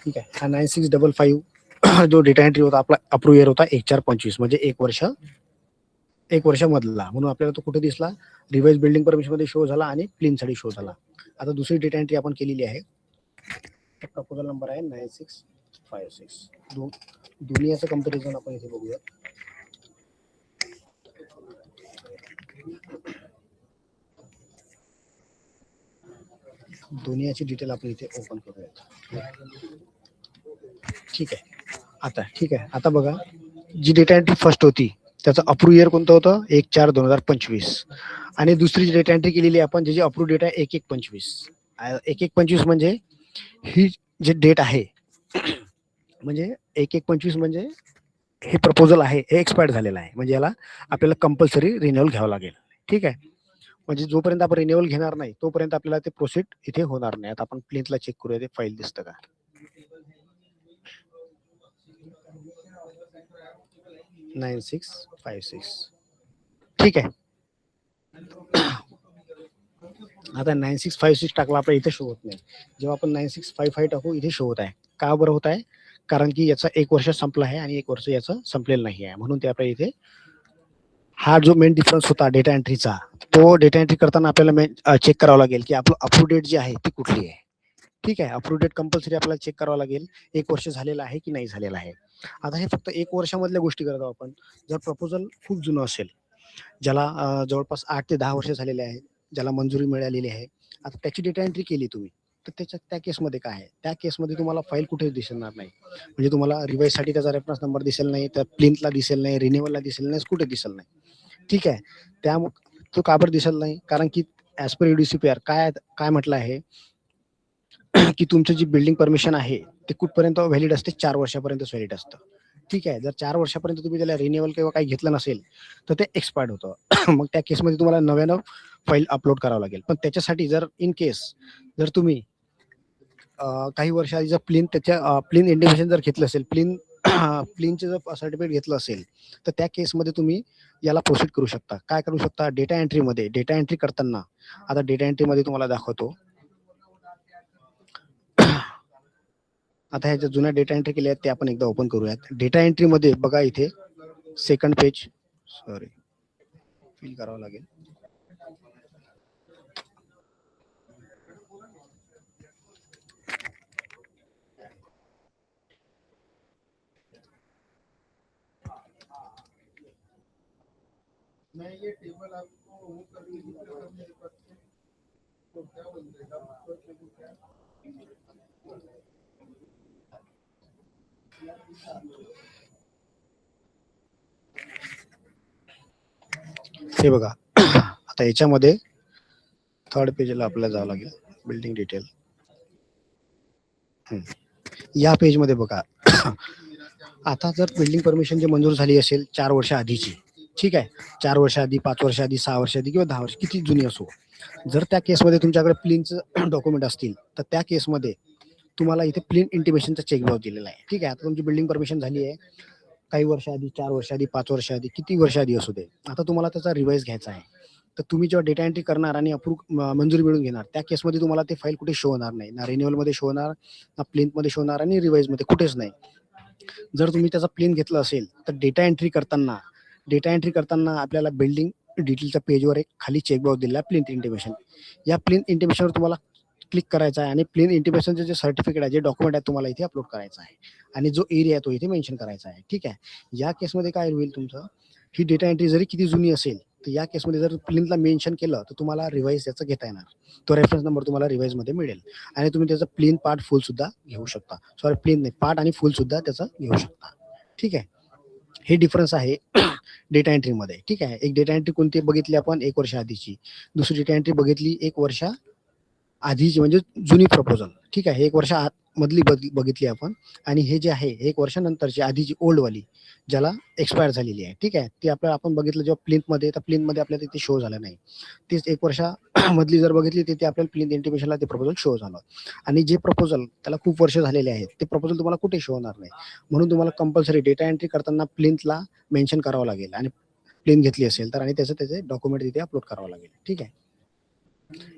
ठीक आहे. हा 9655 जो डेटा एंट्री होता आपला अप्रूव्ह इयर होता 1425 म्हणजे एक वर्ष मधला, म्हणून आपल्याला तो कुठे दिसला, रिवाइज बिल्डिंग परमिशन मध्ये शो झाला आणि प्लीन साठी शो झाला. आता दुसरी डेटा एंट्री आपण केलेली आहे. प्रपोजल नंबर आहे 9656. दुनियाचं कंपॅरिझन आपण इथे बघूया. दुनियाची डिटेल आपण इथे ओपन करूयात. ठीक आहे. आता बघा, जी डेटा एंट्री फर्स्ट होती त्याचं अप्रूव्ह इयर कोणतं होतं 1/4/2025 आणि दुसरी डेटा एंट्री केलेली आपण ज्याची अप्रूव्ह डेट आहे 1/1/25. 1/1/25 म्हणजे ही जे डेट आहे म्हणजे 1/1/25 म्हणजे हे प्रपोजल आहे हे एक्सपायर्ड झालेलं आहे, म्हणजे याला आपल्याला कंपल्सरी रिन्युअल घ्यावं लागेल. ठीक आहे. म्हणजे जोपर्यंत आपण रिन्युअल घेणार नाही तोपर्यंत आपल्याला ते प्रोसेड इथे होणार नाही. आता आपण प्लेनला चेक करूया ते फाईल दिसतं का. 9656. ठीक आहे. आता 9656 टाकला आपल्या इथे शो होत नाही. जेव्हा आपण 9655 टाकू इथे शो होत आहे. का बरं होत आहे? कारण की याचा 1 वर्ष संपला आहे आणि 1 वर्ष याचं संपलेलं नाही आहे, म्हणून ते आपल्या इथे हा जो मेन डिफरन्स होता डेटा एंट्रीचा, तो डेटा एंट्री करताना आपल्याला चेक करावं लागेल की आपलं अप्रूव्ह डेट जी आहे ती कुठली आहे. ठीक आहे. अप्रूव्ह डेट कंपल्सरी आपल्याला चेक करावं लागेल 1 वर्ष झालेलं आहे की नाही झालेलं आहे. आता हे फक्त 1 वर्षामधल्या गोष्टी करत आहोत आपण. जर प्रपोजल खूप जुनं असेल, ज्याला जवळपास 8 ते 10 वर्ष झालेले आहेत, ज्याला मंजुरी मिळालेली आहे, आता त्याची डेटा एंट्री केली तुम्ही, तर त्या केसमध्ये काय आहे, त्या केसमध्ये तुम्हाला फाईल कुठेच दिसणार नाही. म्हणजे तुम्हाला रिवाइजसाठी त्याचा रेफरन्स नंबर दिसेल नाही, त्या प्लिंथला दिसेल नाही, रिन्युअलला दिसेल नाही, कुठे दिसेल नाही. ठीक आहे. तो का बरं दिसेल नाही? कारण की ॲज पर UDCPR काय म्हटलं आहे की तुमचं जी बिल्डिंग परमिशन आहे ते कुठपर्यंत व्हॅलिड असते, 4 वर्षापर्यंतच व्हॅलिड असतं. ठीक आहे. जर 4 वर्षापर्यंत तुम्ही त्याला रिन्युअल किंवा काही घेतलं नसेल तर ते एक्सपायर्ड होतं. मग त्या केसमध्ये तुम्हाला नव्यानं फाईल अपलोड करावं लागेल. पण त्याच्यासाठी जर इन केस जर तुम्ही काही वर्ष आधी जर प्लीन इंडिमेशन जर घेतलं असेल, प्लीनचे जर सर्टिफिकेट घेतलं असेल, तर त्या केसमध्ये तुम्ही याला प्रोसीड करू शकता. काय करू शकता? डेटा एंट्री करताना, आता डेटा एंट्रीमध्ये तुम्हाला दाखवतो. आता ह्या ज्या जुन्या डेटा एंट्री केल्या आहेत ते आपण एकदा ओपन करूयात. डेटा एंट्रीमध्ये बघा इथे सेकंड पेज, सॉरी फिल करावं लागेल. ये टेबल आपको वो करने की जरूरत नहीं पड़ती, तो क्या बोलते हे बघा. आता याच्यामध्ये थर्ड पेजला आपल्याला जावं लागेल, बिल्डिंग डिटेल. या पेजमध्ये बघा. आता जर बिल्डिंग परमिशन जी मंजूर झाली असेल 4 वर्ष आधीची, ठीक आहे, 4 वर्ष आधी, 5 वर्ष आधी, 6 वर्ष आधी किंवा 10 वर्ष, किती जुनी असो, जर त्या केसमध्ये तुमच्याकडे प्लीनचं डॉक्युमेंट असतील तर त्या केसमध्ये तुम्हाला इथे प्लीन इंटिमेशनचा चेकबॉक्स दिलेला आहे. ठीक आहे. आता तुमची बिल्डिंग परमिशन झाली आहे काही वर्ष आधी, 4 वर्ष आधी, 5 वर्ष आधी, किती वर्ष आधी असू दे, आता तुम्हाला त्याचा रिवाइज घ्यायचा आहे. तर तुम्ही जेव्हा डेटा एंट्री करणार आणि मंजुरी मिळून घेणार त्या केसमध्ये तुम्हाला ते फाईल कुठे शो होणार नाही, ना रिन्युअलमध्ये शो होणार, ना प्लिंथमध्ये शो होणार आणि रिवाइजमध्ये कुठेच नाही. जर तुम्ही त्याचा प्लेन घेतला असेल तर डेटा एंट्री करताना आपल्याला बिल्डिंग डिटेलच्या पेजवर एक खाली चेकबॉक्स दिलेला आहे प्लिंथ इंटिमेशन. या प्लिंथ इंटिमेशनवर तुम्हाला क्लिक करायचं आहे आणि प्लेन इंटिमेशनचे जे सर्टिफिकेट आहे, जे डॉक्युमेंट आहे, तुम्हाला इथे अपलोड करायचं आहे आणि जो एरिया आहे तो इथे मेन्शन करायचा आहे. ठीक आहे. या केसमध्ये काय होईल, तुमचं ही डेटा एंट्री जरी किती जुनी असेल तर या केसमध्ये जर प्लिंथला मेन्शन केलं तर तुम्हाला रिवाइज याचं घेता येणार. तो रेफरन्स नंबर तुम्हाला रिवाइजमध्ये मिळेल आणि तुम्ही त्याचं प्लेन पार्ट फुल सुद्धा घेऊ शकता. सॉरी, प्लेन नाही, पार्ट आणि फुल सुद्धा त्याचं घेऊ शकता. ठीक आहे. हे डिफरन्स आहे डेटा एंट्रीमध्ये. ठीक आहे. एक डेटा एंट्री कोणती बघितली आपण 1 वर्ष आधीची, दुसरी डेटा एंट्री बघितली 1 वर्ष आधीची म्हणजे जुनी प्रपोजल. ठीक आहे. 1 वर्ष मधली बघितली आपण आणि हे जे आहे 1 वर्षानंतरची आधीची ओल्डवाली ज्याला एक्सपायर झालेली आहे. ठीक आहे. ती आपल्याला आपण बघितलं जेव्हा प्लिंथमध्ये, तर प्लिंथमध्ये आपल्याला तिथे शो झालं नाही. तीच 1 वर्षा मधली जर बघितली तिथे आपल्याला प्लिंथ इंटिमेशनला ते प्रपोजल शो झालं आणि जे प्रपोजल त्याला खूप वर्ष झालेले आहेत ते प्रपोजल तुम्हाला कुठे शो होणार नाही. म्हणून तुम्हाला कंपल्सरी डेटा एंट्री करताना प्लिंथला मेन्शन करावं लागेल आणि प्लेन घेतली असेल तर आणि त्याचे डॉक्युमेंट तिथे अपलोड करावं लागेल. ठीक आहे.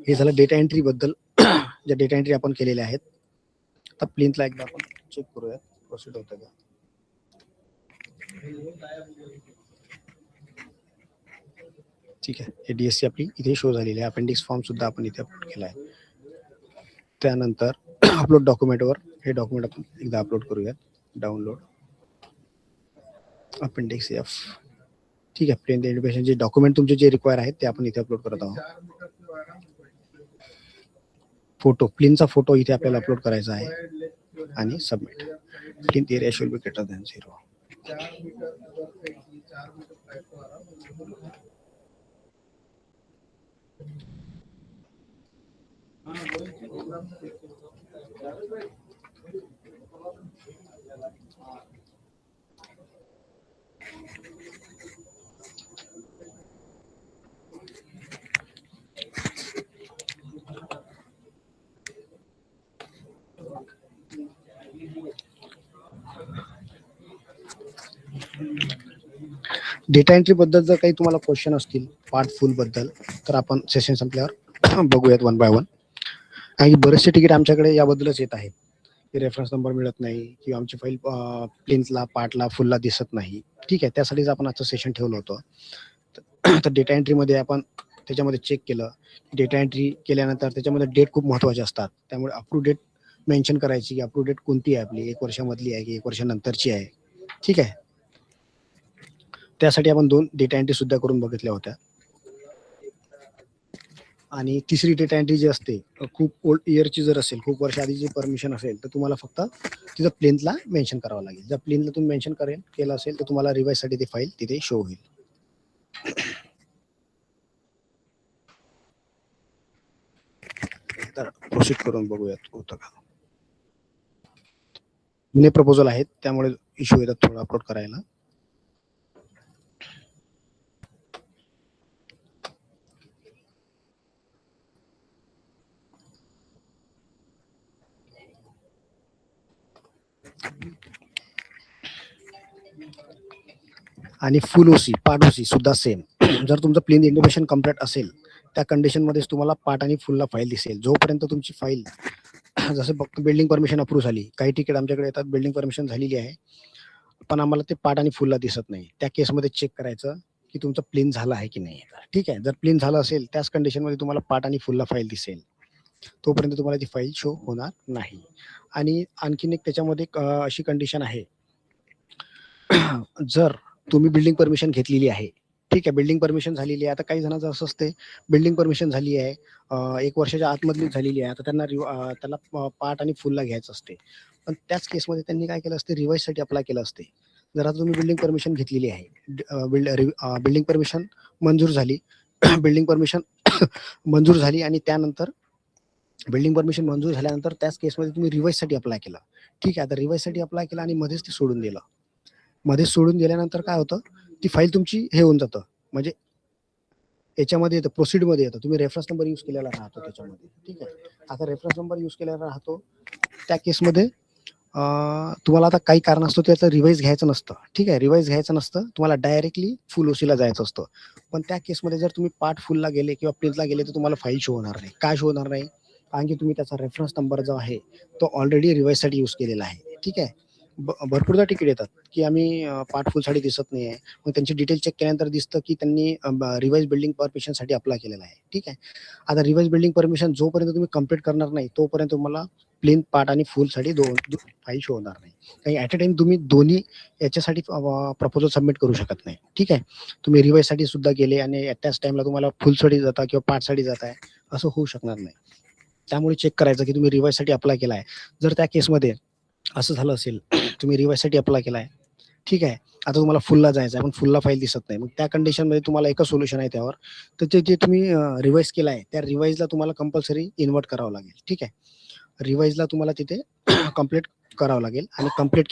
हे झालं डेटा एंट्री बद्दल, ज्या डेटा एंट्री आपण केलेल्या आहेत. आता प्लिंथला एकदा आपण चेक करूयात प्रोसीड होतं का. ठीक आहे, हे DSC आपली इथे शो झालेली आहे. अपेंडिक्स फॉर्म सुद्धा आपण इथे अपलोड केला आहे. त्यानंतर अपलोड डॉक्युमेंटवर हे डॉक्युमेंट आपण एकदा अपलोड करूयात. Download appendix F. ठीक आहे, प्लेन इन्व्हिटेशन जे डॉक्युमेंट तुमचे जे रिक्वायर आहेत ते आपण इथे अपलोड करत आहोत. फोटो, प्लेनचा फोटो इथे आपल्याला अपलोड करायचा आहे आणि submit. Plan area should be greater than 0. Data entry बद्दल जर काही तुम्हाला क्वेश्चन असतील पार्ट फुल बद्दल तर आपण सेशन संपल्यावर बघूयात वन बाय वन. आणि बरेचसे तिकीट आमच्याकडे याबद्दलच येत आहेत की रेफरन्स नंबर मिळत नाही किंवा आमची फाईल प्लेन्सला पार्टला फुलला दिसत नाही. ठीक आहे, त्यासाठीच आपण आजचं सेशन ठेवलं होतं. तर डेटा एंट्रीमध्ये आपण त्याच्यामध्ये चेक केलं. डेटा एंट्री केल्यानंतर त्याच्यामध्ये डेट खूप महत्त्वाचे असतात. त्यामुळे अप्रूव्ह डेट मेन्शन करायची की अप्रूव्ह डेट कोणती आहे आपली, 1 वर्षामधली आहे की 1 वर्षानंतरची आहे. ठीक आहे, त्यासाठी आपण 2 डेटा एंट्री सुद्धा करून बघितल्या होत्या. आणि तिसरी डेटा एंट्री जी असते खूप ओल्ड इयरची जर असेल, खूप वर्ष आधीची परमिशन असेल तर तुम्हाला फक्त तिथं प्लेनला मेन्शन करावं लागेल. जर प्लेनला तुम्ही मेन्शन केलं असेल तर तुम्हाला रिवाइजसाठी ती फाईल तिथे शो होईल. तर प्रोसीड करून बघूयात होतं का. जुने प्रपोजल आहेत त्यामुळे इश्यू येतात थोडं अपलोड करायला. आणि फुल ओसी, पार्ट ओसी सुद्धा सेम. जर तुमचं प्लेन इंटिमेशन कम्प्लीट असेल त्या कंडिशनमध्येच तुम्हाला पार्ट आणि फुलला फाईल दिसेल. जोपर्यंत तुमची फाईल जसं फक्त बिल्डिंग परमिशन अप्रूव्ह झाली, काही तिकीट आमच्याकडे येतात बिल्डिंग परमिशन झालेली आहे पण आम्हाला ते पार्ट आणि फुलला दिसत नाही. त्या केसमध्ये चेक करायचं की तुमचं प्लेन झालं आहे की नाही. ठीक आहे, जर प्लेन झालं असेल त्याच कंडिशनमध्ये तुम्हाला पार्ट आणि फुलला फाईल दिसेल. तोपर्यंत तुम्हाला ती फाईल शो होणार नाही. आणि आणखीन एक त्याच्यामध्ये अशी कंडिशन आहे जर तुम्ही बिल्डिंग परमिशन घेतलेली आहे, ठीक आहे, बिल्डिंग परमिशन झालेली आहे. आता काही जणांचं असं असते बिल्डिंग परमिशन झाली आहे 1 वर्षाच्या आतमधली झालेली आहे, आता त्यांना त्याला पार्ट आणि फुलला घ्यायचं असते. पण त्याच केसमध्ये त्यांनी काय केलं असते, रिवाइजसाठी अप्लाय केलं असते. जर आता तुम्ही बिल्डिंग परमिशन घेतलेली आहे, बिल्डिंग परमिशन मंजूर झाली बिल्डिंग परमिशन मंजूर झाली आणि त्यानंतर बिल्डिंग परमिशन मंजूर झाल्यानंतर त्याच केसमध्ये तुम्ही रिवाइजसाठी अप्लाय केला. ठीक आहे, आता रिवाइजसाठी अप्लाय केला आणि मध्येच ते सोडून दिलं. मध्ये सोडून दिल्यानंतर काय होतं, ती फाईल तुमची हे होऊन जातं, म्हणजे याच्यामध्ये येतं प्रोसीडमध्ये येतं. तुम्ही रेफरन्स नंबर यूज केलेला राहतो त्याच्यामध्ये. ठीक आहे, आता रेफरन्स नंबर यूज केलेला राहतो त्या केसमध्ये तुम्हाला आता काही कारण असतं त्याचं रिवाइज घ्यायचं नसतं. ठीक आहे, रिवाइज घ्यायचं नसतं, तुम्हाला डायरेक्टली फुल ओसीला जायचं असतं. पण त्या केसमध्ये जर तुम्ही पार्ट फुलला गेले किंवा प्लेनला गेले तर तुम्हाला फाईल शो होणार नाही. काय शो होणार नाही, कारण की तुम्ही त्याचा रेफरन्स नंबर जो आहे तो ऑलरेडी रिवाइजसाठी यूज केलेला आहे. ठीक आहे, भरपूरदा तिकीट येतात की आम्ही पार्ट फुलसाठी दिसत नाही आहे, मग त्यांची डिटेल चेक केल्यानंतर दिसतं की त्यांनी रिवाइज बिल्डिंग परमिशनसाठी अप्लाय केलेला आहे. ठीक आहे, आता रिवाइज बिल्डिंग परमिशन जोपर्यंत तुम्ही कंप्लीट करणार नाही तोपर्यंत तुम्हाला प्लेन पार्ट आणि फुलसाठी फाईल शो होणार नाही. काही ॲट अ टाइम तुम्ही दोन्ही याच्यासाठी प्रपोजल सबमिट करू शकत नाही. ठीक आहे, तुम्ही रिवाइजसाठी सुद्धा गेले आणि त्याच टाइमला तुम्हाला फुलसाठी जाता किंवा पार्टसाठी जात आहे असं होऊ शकणार नाही. त्यामुळे चेक करायचं की तुम्ही रिवाइजसाठी अप्लाय केला आहे. जर त्या केसमध्ये असं झालं असेल तुम्ही रिवाइजसाठी अप्लाय केला आहे, ठीक आहे, आता तुम्हाला फुलला जायचं आहे पण फुलला फाईल दिसत नाही, मग त्या कंडिशनमध्ये तुम्हाला एकच सोल्युशन आहे त्यावर, तर ते जे तुम्ही रिवाइज केलं आहे त्या रिवाइजला तुम्हाला कंपल्सरी इन्व्हर्ट करावं लागेल. ठीक आहे, रिवाइजला तुम्हाला तिथे कंप्लीट करावं लागेल आणि कंप्लीट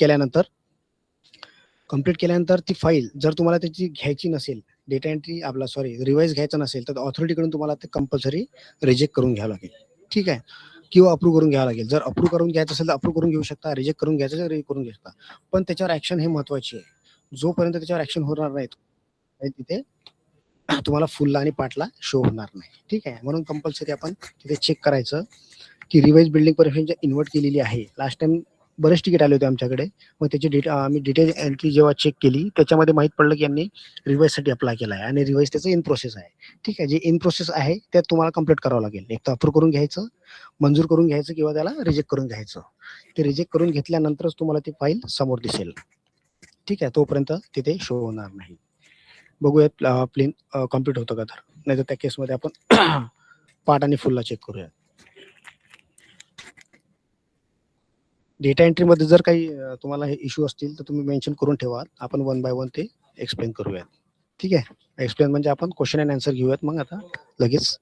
केल्यानंतर ती फाईल जर तुम्हाला त्याची घ्यायची नसेल, डेटा एंट्री रिवाइज घ्यायचं नसेल तर ऑथॉरिटीकडून तुम्हाला ते कंपल्सरी रिजेक्ट करून घ्यावं लागेल. ठीक आहे, किंवा अप्रूव्ह करून घ्यावं लागेल. जर अप्रूव्ह करून घ्यायचं असेल तर अप्रूव्ह करून घेऊ शकता, रिजेक्ट करून घ्यायचं तर रिजेक्ट करून घेऊ शकता. पण त्याच्यावर ऍक्शन हे महत्वाची आहे. जोपर्यंत त्याच्यावर ऍक्शन होणार नाही तिथे तुम्हाला फुलला आणि पार्टला शो होणार नाही. ठीक आहे, म्हणून कंपल्सरी आपण तिथे चेक करायचं की रिवाइज बिल्डिंग परमिशन इन्व्हर्ट केलेली आहे. लास्ट टाइम बरेच तिकीट आले होते आमच्याकडे. मग त्याची आम्ही डिटेल एंट्री जेव्हा चेक केली त्याच्यामध्ये माहीत पडलं की यांनी रिवाईजसाठी अप्लाय केला आहे आणि रिवाईज त्याचं इन प्रोसेस आहे. ठीक आहे, जे इन प्रोसेस आहे ते तुम्हाला कंप्लीट करावं लागेल. एक तर अप्रूव्ह करून घ्यायचं, मंजूर करून घ्यायचं किंवा त्याला रिजेक्ट करून घ्यायचं. ते रिजेक्ट करून घेतल्यानंतरच तुम्हाला ती फाईल समोर दिसेल. ठीक आहे, तोपर्यंत तिथे शो होणार नाही. बघूयात प्लेन कम्प्लीट होतं का तर, नाही तर त्या केसमध्ये आपण पार्ट आणि फुलला चेक करूया. डेटा एंट्रीमध्ये जर काही तुम्हाला हे इश्यू असतील तर तुम्ही मेन्शन करून ठेवा. आपण वन बाय वन ते एक्सप्लेन करूयात. ठीक आहे, एक्सप्लेन म्हणजे आपण क्वेश्चन अँड आन्सर घेऊयात मग आता लगेच.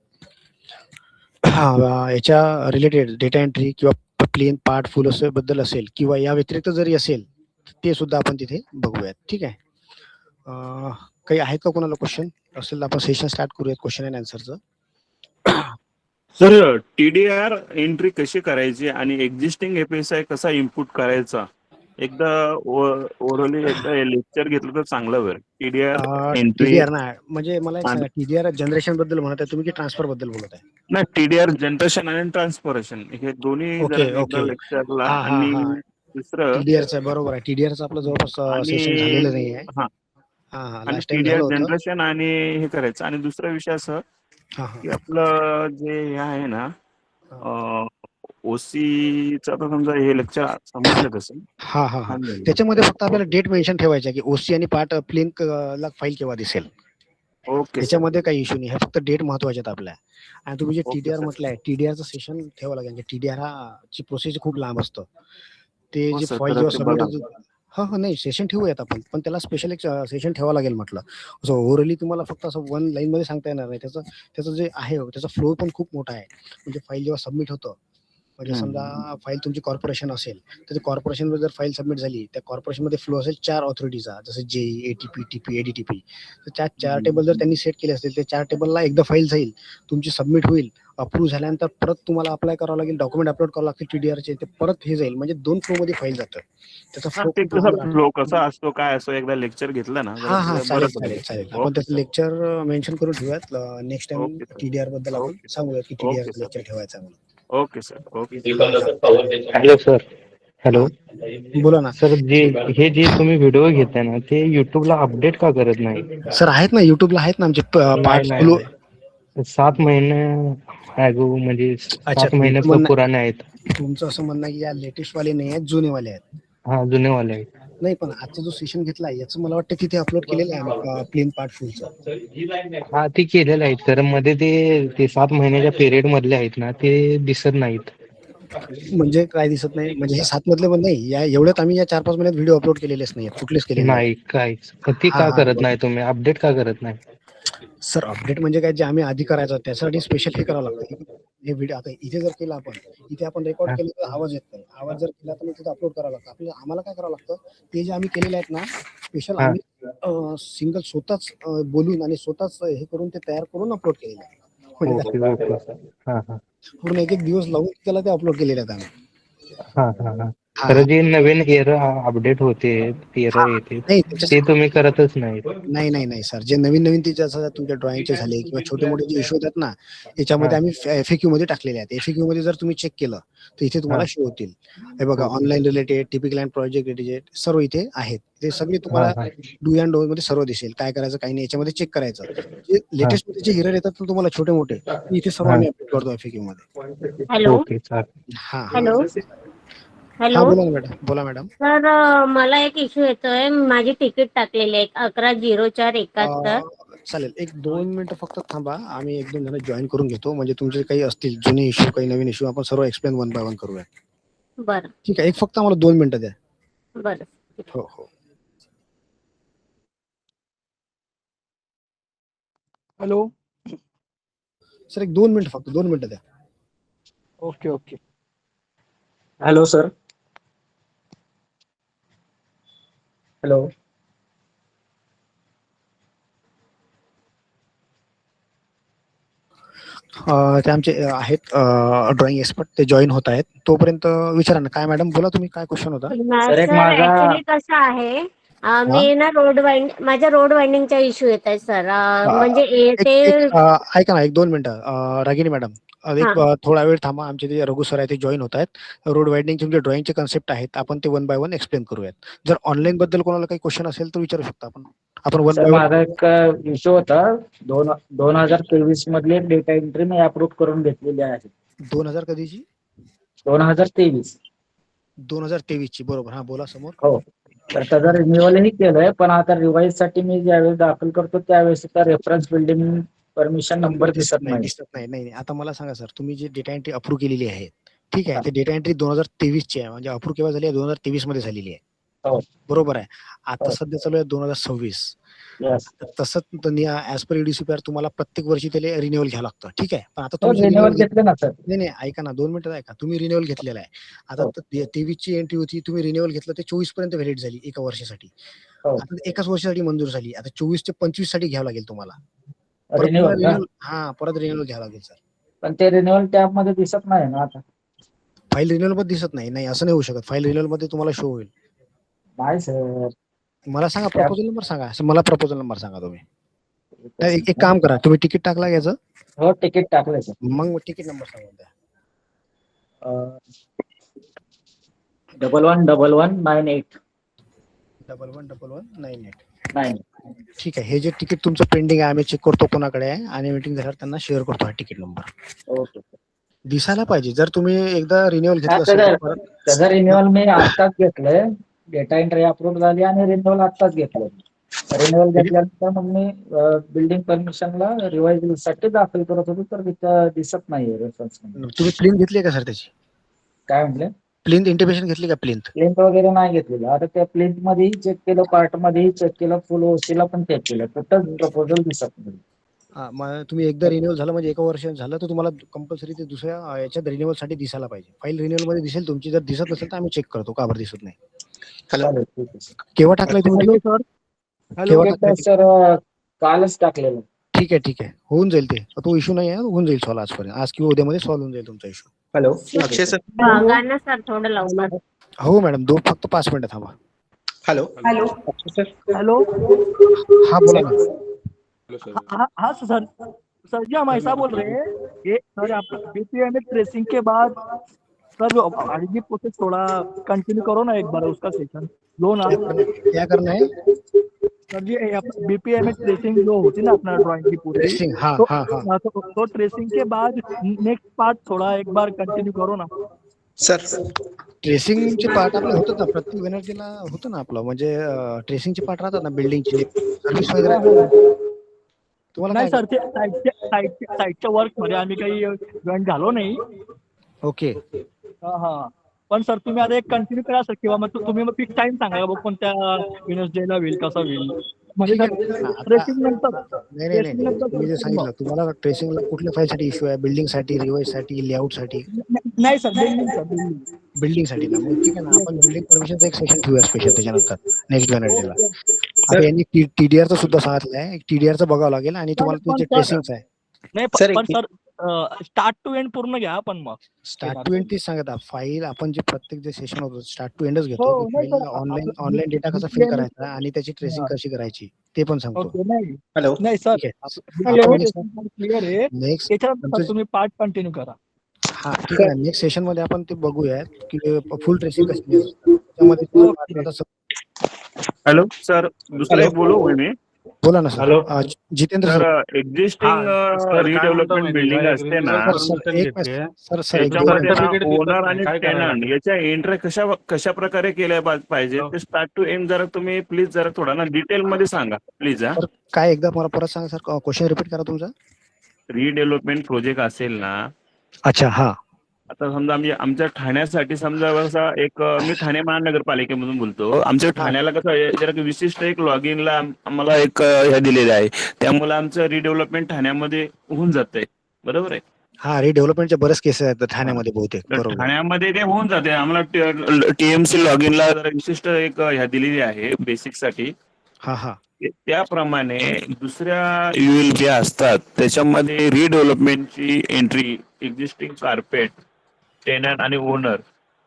याच्या रिलेटेड डेटा एंट्री किंवा प्लेन पार्ट फुल बद्दल असेल किंवा या व्यतिरिक्त जरी असेल ते सुद्धा आपण तिथे बघूयात. ठीक आहे, काही आहेत का कोणाला क्वेश्चन असेल तर आपण सेशन स्टार्ट करूयात क्वेश्चन अँड आन्सरचं. सर, TDR एंट्री कशी करायची आणि एक्झिस्टिंग एपीएसआय कसा इनपुट करायचा, एकदा ओरली एकदा लेक्चर घेतलं तर चांगलं होईल. TDR एंट्री टीडीआर ना, म्हणजे मला एक सांगा, टीडीआर जनरेशन बद्दल म्हणत आहे तुम्ही की ट्रान्सफर बद्दल बोलत आहे? नाही, TDR जनरेशन आणि ट्रान्सफॉरेशन हे दोन्ही ओके जरा ओके, लेक्चरला. हा हा आणि हा, दुसरं टीडीआरचं बरोबर आहे. टीडीआरचं आपलं जवळपास सेशन आणि झालेलं नाही आहे. हा हा हा, आणि लास्ट टाइम TDR झालं होतं. जनरेशन आणि हे करायचं. आणि दुसरा विषय असं हा हा की आपलं जे हे आहे ना, ओसीचं आता समजा हे लेक्चर समजलं कसं. हा हा हा, त्याच्यामध्ये फक्त आपल्याला डेट मेन्शन ठेवायचं आहे की ओसी आणि पार्ट प्लेन ला फाईल केव्हा दिसेल. ओके, त्याच्यामध्ये काही इश्यू नाही, हे फक्त डेट महत्वाचे आहेत आपल्या. आणि तुम्ही जे ओके टीडीआर सर. म्हटलंय, टीडीआरचं सेशन ठेवावं लागेल. टीडीआर ची प्रोसेस खूप लांब असतं. ते हो जे सर, फाईल तर जेव्हा ते सबमिट बघा. होतं, हा हा, नाही सेशन ठेवूयात आपण, पण त्याला स्पेशल एक सेशन ठेवावं लागेल म्हटलं. असं ओव्हरली तुम्हाला फक्त असं वन लाईन मध्ये सांगता येणार नाही. त्याचं जे आहे त्याचा फ्लो पण खूप मोठा आहे. म्हणजे फाईल जेव्हा सबमिट होतं, म्हणजे समजा फाईल तुमची कॉर्पोरेशन असेल तर कॉर्पोरेशनमध्ये जर फाईल सबमिट झाली, त्या कॉर्पोरेशनमध्ये फ्लो असेल 4 ऑथॉरिटीचा, जसं जेई, एटीपी, टीपी, एडीटीपी. तर त्या 4 टेबल जर त्यांनी सेट केले असतील, ते 4 टेबलला एकदा फाईल जाईल, तुमची सबमिट होईल. अप्रूव्ह झाल्यानंतर परत तुम्हाला अप्लाय करावं लागेल, डॉक्युमेंट अपलोड करावं लागतील टीडीआरचे, ते परत हे जाईल. म्हणजे 2 फ्लो मध्ये फाईल जातं. त्याचा फ्लो ते खूप कसं लांब राहतो. फ्लो कसा असतो, काय असतो, एकदा लेक्चर घेतलं ना हा हा, जरा चालेल बरं चालेल पडेल. चालेल, आपण ओके त्याचं सर. लेक्चर मेन्शन करून ठेवूयात. Next time okay sir. TDR बद्दल आपण ओके. सांगूया की टीडीआर ओके सर. लेक्चर ठेवायचा म्हणून. Okay sir. Okay. Hello sir. Hello बोला ना सर, जे तुम्ही व्हिडिओ घेताय ना, ते युट्यूबला अपडेट का करत नाही? सर. आहेत ना, युट्यूबला आहेत ना आमचे पार्ट. नाही 7 महिने अगो, म्हणजे अच्छा, 7 महिन्याचं पुराणे आहेत. तुमचं असं म्हणणं की या लेटेस्ट वाले नाही आहेत, जुनेवाले आहेत. हा, जुनेवाले आहेत. नाही, पण आजचा जो सेशन घेतला याचं मला वाटतं तिथे अपलोड केलेलं आहे प्लेन पार्ट फुलचं. हा, ते केलेलं आहे तर मध्ये ते 7 महिन्याच्या पिरियड मधले आहेत ना, ते दिसत नाहीत. म्हणजे काय दिसत नाही म्हणजे हे 7 मधले पण नाही, या एवढ्यात आम्ही या 4-5 महिन्यात व्हिडिओ अपलोड केलेलेच नाही, कुठलेच केलेले नाही. नाही काहीच. ते हा का हा, करत नाही तुम्ही? अपडेट का करत नाही? सर अपडेट म्हणजे काय, जे आम्ही आधी करायचं त्यासाठी स्पेशल हे करावं लागतं. हे व्हिडिओ आता इथे जर केला आपण, इथे आपण रेकॉर्ड हा, केले तर आवाज येत नाही. आवाज जर केला तर मग तिथे अपलोड करावं लागतं. आपल्याला आम्हाला काय करावं लागतं, ते जे आम्ही केलेले आहेत ना स्पेशल, हा. आम्ही सिंगल स्वतःच बोलून आणि स्वतःच हे करून ते तयार करून अपलोड केलेले आहे. म्हणजे ओके ओके. हा हा पूर्ण एक एक दिवस लावून त्याला ते अपलोड केलेले आहेत आम्ही. हा हा हा. हा तर हा जे नवीन अपडेट होते, एरर हा, येते, नाही ते तुम्ही करतच नाही. नाही नाही नाही सर, जे नवीन नवीन ते जसं तुमच्या ड्रॉइंगचे झाले किंवा छोटे मोठे जे इश्यू होतात ना, याच्यामध्ये हा आम्ही एफएक्यू मध्ये टाकलेले आहेत. एफएक्यू मध्ये जर तुम्ही चेक केलं तर इथे तुम्हाला हा. शो होतील. हे बघा, okay. Online related, typical and project related सर्व इथे आहेत. ते सगळे हा तुम्हाला हा डू अँड डोन मध्ये सर्व दिसेल. काय करायचं काही नाही याच्यामध्ये चेक करायचं. जे हा लेटेस्ट मध्ये जे एरर येतात ना तुम्हाला छोटे मोठे, इथे सर्व हा. आम्ही अपडेट करतो एफएक्यू मध्ये. हॅलो. ओके चालेल. हा हा हॅलो. हा, हॅलो बोला ना मॅडम, बोला मॅडम. सर, मला एक इश्यू येतोय. माझी तिकीट टाकलेली आहे 11/04/71. चालेल, 1-2 मिनिटं फक्त थांबा. आम्ही 1-2 जण जॉईन करून घेतो. म्हणजे तुमचे काही असतील जुने इश्यू, काही नवीन इश्यू, आपण सर्व एक्सप्लेन वन बाय वन करूया. बरं ठीक आहे, एक फक्त आम्हाला 2 मिनिटं द्या. बरं. हो हो. हॅलो. सर, 1-2 मिनिटं, फक्त 2 मिनिटं द्या. Okay okay. Hello sir. Hello. ते आमचे आहेत ड्रॉइंग एक्सपर्ट, ते जॉईन होत आहेत. तोपर्यंत विचारा ना, काय मॅडम बोला, तुम्ही काय क्वेश्चन होता? सर, एक सर माझा ऍक्च्युली कसं आहे, हा, मी ना माझ्या रोड वाइंडिंगचा इश्यू येत आहे सर. म्हणजे एक ते एक ऐका ना, 1-2 मिनिटं. रागिनी मॅडम, एक थोडा वेळ थांबा, आमचे जे रघु सर आहे ते जॉईन होत आहेत. रोड वायडिंगचे जे ड्रॉइंगचे कन्सेप्ट आहेत आपण ते वन बाय वन एक्सप्लेन करूयात. जर ऑनलाईन बद्दल कोणाला काही क्वेश्चन असेल तर विचारू शकता आपण वन सर बाय वन. माझा एक इश्यू होता. 2023 मधले डेटा एंट्री मी अप्रूव्ह करून घेतलेली आहे. 2000 कधीची? 2023. 2023 ची, बरोबर. हा, बोला समोर. हो. तर त्याचा रिन्युअलही केलंय, पण आता रिवाईज साठी मी ज्यावेळेस दाखल करतो त्यावेळेस त्या रेफरन्स बिल्डिंग परमिशन नंबर दिसत नाही. नाही. नाही. आता मला सांगा सर, तुम्ही जी डेटा एंट्री अप्रूव्ह केलेली आहे, ठीक आहे, ते डेटा एंट्री 2023 ची आहे, म्हणजे अप्रूव्ह केव्हा झाली आहे? 2023 मध्ये झालेली आहे. हो. बरोबर आहे. आता हो. सध्या चालू आहे 2026. Yes. तसंच ऍज पर EDCPR तुम्हाला प्रत्येक वर्षी त्याला रिन्युअल घ्यावं लागतं, ठीक आहे. पण आता हो, तुम्ही रिन्युअल घेतलं ना सर. नाही, ऐका ना, 2 मिनिटं ऐका. तुम्ही रिन्युअल घेतलेला आहे. आता हो. 23 ची एंट्री होती, तुम्ही रिन्युअल घेतलं, ते 24 पर्यंत व्हॅलिड झाली एका वर्षासाठी. हो. आता एकाच वर्षासाठी मंजूर झाली. आता 24 ते 25 साठी घ्यावं लागेल तुम्हाला. परत रिन्युअल रिन्युअल घ्यावं लागेल सर. पण ते रिन्युअल टॅब मध्ये दिसत नाही ना आता. फाईल रिन्युअल मध्ये दिसत नाही. नाही, असं नाही होऊ शकत. फाईल रिन्युअल मध्ये तुम्हाला शो होईल. नाही सर. मला सांगा, प्रपोजल नंबर सांगा. मला प्रपोजल नंबर सांगा तुम्ही. एक काम करा, तुम्ही तिकीट टाकला याचं? हो, तिकीट टाकलंय सर. मग तिकीट नंबर सांगा द्या. 111198. 111198. ठीक आहे. हे जे तिकीट तुमचं पेंडिंग आहे, आम्ही चेक करतो कोणाकडे आहे आणि मीटिंग झाल्यावर त्यांना शेअर करतो हा तिकीट नंबर. ओके. दिसायला पाहिजे. जर तुम्ही एकदा रिन्युअल घेतलं असेल तर त्याचा रिन्युअल मी आत्ताच घेतलंय. डेटा एंट्री अप्रूव्ह झाली आणि रिन्युअल आत्ताच घेतलं. रिन्युअल घेतल्यानंतर मग मी बिल्डिंग परमिशनला रिवाइज साठी दाखल करत होतो, तर तिथं दिसत नाहीये रेफरन्स. तुम्ही प्लिंथ घेतली का सर त्याची? काय म्हटले? प्लिंथ इंटिमेशन घेतली का? प्लिंथ वगैरे नाही घेतलेलं. आता त्या प्लिंथ मध्येही चेक केलं, पार्ट मध्येही चेक केलं, फुल ओसीला पण चेक केलं, कुठंच प्रपोजल दिसत नाही. मग तुम्ही एकदा रिन्युअल झालं म्हणजे एका वर्ष झालं तर तुम्हाला कंपल्सरी ते दुसऱ्या याच्यात रिन्युअल साठी दिसायला पाहिजे. फाईल रिन्युअल मध्ये दिसेल तुमची. जर दिसत नसेल तर आम्ही चेक करतो का बरं दिसत नाही. चालेल, ठीक आहे सर. केव्हा टाकलाय तुम्ही तिकीट? केव्हा टाकलाय? सर कालच टाकलेलं. ठीक आहे. होऊन जाईल ते. तो इश्यू नाही आहे, होऊन जाईल सॉल्व आजपर्यंत. आज किंवा उद्यामध्ये सॉल्व होऊन जाईल तुमचा इश्यू. हॅलो. अक्षय सर. गाणं सर थोडं लवकर. हो मॅडम, फक्त 5 मिनिटं थांबा. Hello hello. हा, बोला ना. हाँ सर जी, हम ऐसा बोल रहे हैं कि सर आप BPMS ट्रेसिंग के बाद सर जो आगे प्रोसेस थोड़ा कंटिन्यू करो ना एक बार उसका सेशन लोन क्या करना है सर जी। BPMS ट्रेसिंग जो होती ना अपना ड्राइंग की पूरी, टेस्टिंग? हाँ तो, हाँ हाँ तो ट्रेसिंग के बाद नेक्स्ट पार्ट थोड़ा एक बार कंटिन्यू करो ना सर. ट्रेसिंगचे पार्ट आपले होतात ना, प्रत्येक एनर्जीला होतं ना आपलं, म्हणजे ट्रेसिंगचे पार्ट राहतात ना, बिल्डिंगचे सर्व्हिस वगैरे. तुम्हाला नाही काय? सर, ते साईटच्या वर्क मध्ये आम्ही काही जॉईन झालो नाही. ओके. हा. पण सर तुम्ही आता एक कंटिन्यू करा सर, किंवा मग तुम्ही मग फिक्स टाइम सांगा बघ कोणत्या वेनसडेला होईल, कसा होईल. म्हणजे ठीक आहे. आता ट्रेसिंग नंतर नाही. तुम्ही जे सांगितलं, तुम्हाला ट्रेसिंगला कुठल्या फाईलसाठी इश्यू आहे? बिल्डिंग साठी, रिवाइज साठी, लेआउट साठी? नाही सर, बिल्डिंग साठी ना. मग ठीक आहे ना, आपण बिल्डिंग परमिशनचं एक सेशन ठेवूया स्पेशल त्याच्यानंतर नेक्स्ट वेनसडेला. आता यांनी TDRचं सुद्धा सांगितलं आहे. TDRचं बघावं लागेल आणि तुम्हाला ते ट्रेसिंगचं आहे. नाही सर, पण सर स्टार्ट टू एंड पूर्ण घ्या. पण मग स्टार्ट टू एंड तीच सांगत फाईल आपण जे प्रत्येक जे सेशन होतं स्टार्ट टू एंडच घेतो. हो, नाही सर, ऑनलाईन डेटा कसा फिल करायचा आणि त्याची ट्रेसिंग कशी करायची ते पण सांगतो. ओके. नाही हेलो. नाही सर, ठीक आहे. क्लिअर आहे. नेक्स्ट त्याच्यानंतर तुम्ही पार्ट कंटिन्यू करा. हा, ठीक आहे. नेक्स्ट सेशन मध्ये आपण ते बघूया की फुल ट्रेसिंग कशी करायची. त्यामध्ये हॅलो सर, दुसरं एक बोलू मी. बोला ना sir. Jitendra sir, sir. Existing redevelopment building असते ना, त्याच्यामध्ये ओनर आणि टेनंट याच्या एंट्री कशा प्रकारे केल्या पाहिजे ते स्टार्ट टू एंड जरा तुम्ही प्लीज जरा थोडा ना डिटेल मध्ये सांगा प्लीज. हा, काय एकदा मला परत सांगा सर, क्वेश्चन रिपीट करा तुमचा. रिडेव्हलपमेंट प्रोजेक्ट असेल ना, अच्छा. हा, आता समजा आमच्या ठाण्यासाठी समजा असा एक, मी ठाणे महानगरपालिकेमधून बोलतो. आमच्या ठाण्याला कसं आहे, जरा विशिष्ट एक लॉग इनला आम्हाला एक हे दिलेलं आहे, त्यामुळे आमचं रिडेव्हलपमेंट ठाण्यामध्ये होऊन जातंय. बरोबर आहे. हा, रिडेव्हलपमेंटचे बरेच केसेस आहेत ठाण्यामध्ये बहुतेक. बरोबर. ठाण्यामध्ये ते होऊन जाते. आम्हाला TMC लॉग इनला जरा विशिष्ट एक ह्या दिलेली आहे बेसिक साठी. हा. त्याप्रमाणे दुसऱ्या ULB असतात त्याच्यामध्ये रिडेव्हलपमेंटची एंट्री, एक्झिस्टिंग कार्पेट, टेनंट आणि ओनर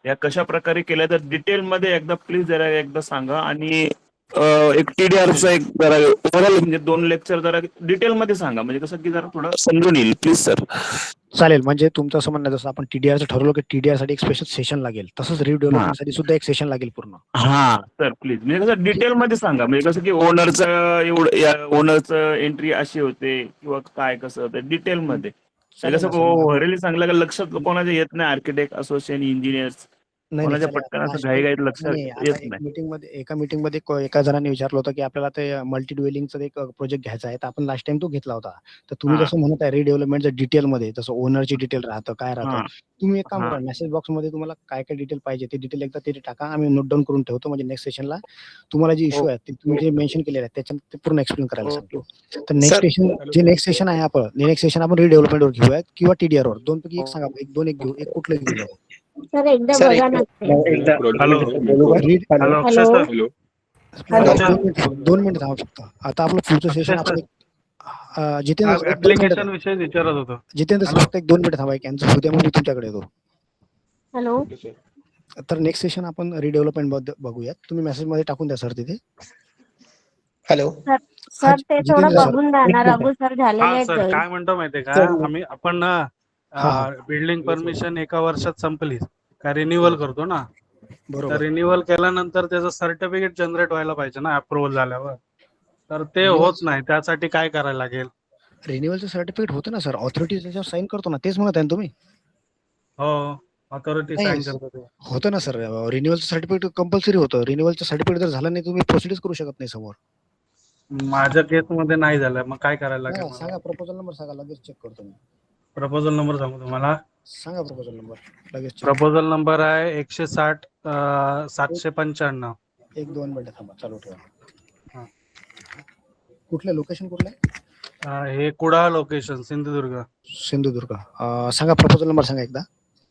या कशा प्रकारे केल्या तर डिटेल मध्ये एकदा प्लीज जरा एकदा सांगा. आणि एक TDRचा एक जरा ओव्हरऑल म्हणजे 2 लेक्चर जरा डिटेल मध्ये सांगा, म्हणजे कसं की जरा थोडं समजून येईल प्लीज सर. चालेल. म्हणजे तुमचं असं म्हणणं आहे, जसं आपण TDRचं ठरवलं की TDR साठी एक स्पेशल सेशन लागेल, तसंच रिडेव्हलपमेंट साठी सुद्धा एक सेशन लागेल पूर्ण. हा सर प्लीज, म्हणजे कसं डिटेल मध्ये सांगा, म्हणजे कसं की ओनरचं एवढं ओनरचं एंट्री अशी होते किंवा काय कसं होतं डिटेल मध्ये. म्हणजे चालेल ना कसं सर, मग व्हायरली सांगलं का लक्षात कोणाच्या येत नाही, आर्किटेक्ट असोसिएशन इंजिनियर्स नाही कोणाच्या चालेल. पटकन आता असं अशा घाईघाईत नाही, लक्षात नाही, आता येत नाही. एका मीटिंगमध्ये एका जणांनी विचारलं होतं की आपल्याला ते मल्टी ड्वेलिंगचा एक प्रोजेक्ट घ्यायचा आहे. तर आपण लास्ट टाइम तो घेतला होता. तर तुम्ही हा जसं म्हणत आहे रिडेव्हलपमेंटचं डिटेलमध्ये, जसं ओनरची डिटेल राहतं, काय राहतं. हा तुम्ही एक काम हा करा, मेसेज बॉक्समध्ये तुम्हाला काय काय डिटेल पाहिजे ते डिटेल एकदा तिथे टाका. आम्ही नोट डाऊन करून ठेवतो, म्हणजे नेक्स्ट सेशनला तुम्हाला जे इश्यू आहेत ते तुम्ही जे मेन्शन केलेले आहेत त्याच्यात ते पूर्ण एक्सप्लेन करायला सांगतो. तर नेक्स्ट सेशन आहे आपलं, नेक्स्ट सेशन आपण रिडेव्हलपमेंटवर घेऊयात किंवा TDRवर. 2 पैकी एक सांगा. दोन एक घेऊ, एक कुठलं घेऊ नको. सर एकदा बघा ना ते. हॅलो रीड हॅलो अक्षय हॅलो. Sir hello. 2 मिनिट थांबा फक्त. आता आपलं पुढचं सेशन आपण जितेंद्र ऍप्लिकेशन विषयी विचारत होतो. जितेंद्र सर फक्त 2 मिनिट थांबा. एक यांचं होऊ द्या, मग मी तुमच्याकडे येतो. हॅलो. तर नेक्स्ट सेशन आपण रिडेव्हलपमेंट बद्दल बघूयात. तुम्ही मेसेज मध्ये टाकून द्या सर तिथे. हॅलो सर ते थोडं जितेंद्र सर. बघून द्या ना, रघु सर झालेले हा आहेत सर, जॉईन. काय म्हणतो माहितीये का, आपण हा. बिल्डिंग परमिशन एका वर्षात संपली का रिन्युअल करतो ना, तर बरोबर. रिन्युअल केल्यानंतर त्याचं सर्टिफिकेट जनरेट व्हायला पाहिजे ना अप्रुव्हल झाल्यावर, तर ते होत नाही. त्यासाठी काय करायला लागेल? रिन्युअलचं सर्टिफिकेट होतं ना सर, ऑथॉरिटी त्याच्यावर साईन करतो ना, तेच म्हणत आहे ना तुम्ही? हो, ऑथॉरिटी नाही, साईन करतो ते. होतं ना सर, रिन्युअलचं सर्टिफिकेट कंपल्सरी होतं. रिन्युअलचं सर्टिफिकेट जर झालं नाही तुम्ही प्रोसिडच करू शकत नाही समोर. माझ्या केस मध्ये नाही झालं, मग काय करायला लागेल मला? सांगा प्रपोजल नंबर सांगा, लगेच चेक करतो मी. प्रपोजल नंबर सांगू तुम्हाला. सांगा प्रपोजल नंबर, लगेच check. प्रपोजल नंबर आहे 160 795. 1-2 मिनिटं थांबा, चालू ठेवा. हा. कुठलं लोकेशन कुठलं आहे? हे कुडाळ लोकेशन, सिंधुदुर्ग. सिंधुदुर्ग. सांगा प्रपोजल नंबर सांगा एकदा.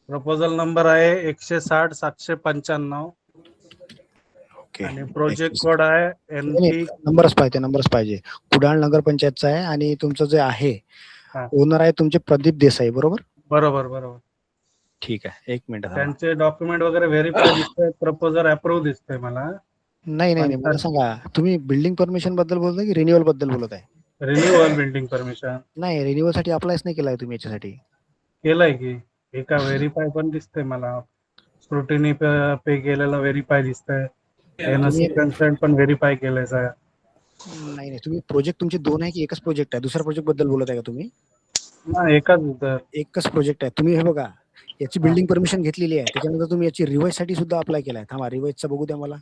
प्रपोजल नंबर आहे 160 795 ओके. आणि प्रोजेक्ट कोड आहे NP. नंबरच पाहिजे. कुडाळ नगरपंचायतचा आहे आणि तुमचं जे आहे हा. ओनर आहे तुमचे प्रदीप देसाई, बरोबर? बरोबर. ठीक आहे, 1 मिनिट थांबा. त्यांचे डॉक्युमेंट वगैरे व्हेरीफाय दिसतंय, प्रपोजल अप्रूव्ह दिसतंय मला. नाही, मला सांगा, तुम्ही बिल्डिंग परमिशन बद्दल बोलताय की रिन्युअल बद्दल बोलत आहे? रिन्युअल बिल्डिंग परमिशन नाही, रिन्युअल साठी अप्लायच नाही केलाय तुम्ही याच्यासाठी. केलंय की एका व्हेरीफाय पण दिसतंय मला, स्क्रुटिनी पे केलेलं व्हेरीफाय दिसतंय, एनओसी कन्सेंट पण व्हेरीफाय केलंय सर. नाही, तुम्ही प्रोजेक्ट तुमचे 2 आहे की एकच प्रोजेक्ट आहे? दुसऱ्या प्रोजेक्ट बद्दल बोलत आहे का तुम्ही? नाही, एकच प्रोजेक्ट आहे. तुम्ही हे बघा, याची बिल्डिंग परमिशन घेतलेली आहे, त्याच्यानंतर तुम्ही याची रिवाइज साठी सुद्धा अप्लाय केलाय. थांबा, रिवाइजचा बघू द्या मला.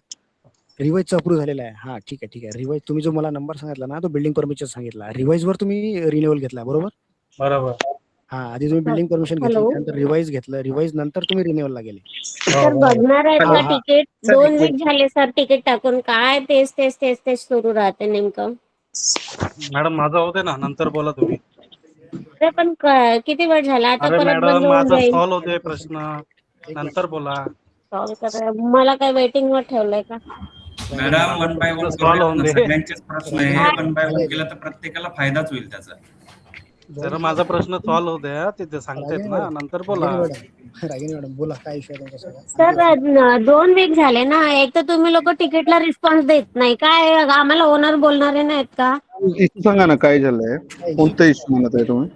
रिवाइजचा अप्रूव्ह झालेला आहे. हा, ठीक आहे. रिवाइज तुम्ही जो मला नंबर सांगितला ना, तो बिल्डिंग परमिशन सांगितला. रिवाइज वर तुम्ही रिन्युअल घेतला, बरोबर? हा, आधी तुम्ही बिल्डिंग परमिशन घेतली, हॅलो. त्यानंतर रिवाइज घेतलं, रिवाइज नंतर तुम्ही रिन्युअलला गेले. सर बघणार आहेत का हा. तिकीट? 2 वीक झाले सर तिकीट टाकून. काय तेच सुरू राहते नेमकं. मॅडम माझं होते ना, नंतर बोला तुम्ही. अरे पण किती वेळ झाला आता, अरे परत मॅडम, बंद होऊन माझा जाईल. सॉल्व्ह होते प्रश्न, नंतर बोला. सॉल्व करा, मला काय वेटिंग वर ठेवलंय का? मॅडम, 1 बाय 1 सॉल्व्ह होऊन दे. सगळ्यांचेच प्रश्न आहे. 1 बाय 1 केलं तर प्रत्येकाला फायदाच होईल त्याचा. जरा माझा प्रश्न सॉल्व्ह होऊ द्या, तिथे सांगतायत ना, नंतर बोला. रागिनी मॅडम बोला, काय इश्यू आहे तुमचा? सर 2 वीक झाले ना, एक तर तुम्ही लोक तिकीटला रिस्पॉन्स देत नाही. काय आम्हाला ओनर बोलणारे नाहीत का? इश्यू सांगा ना, काय झालंय? कोणता इश्यू म्हणत आहे तुम्ही?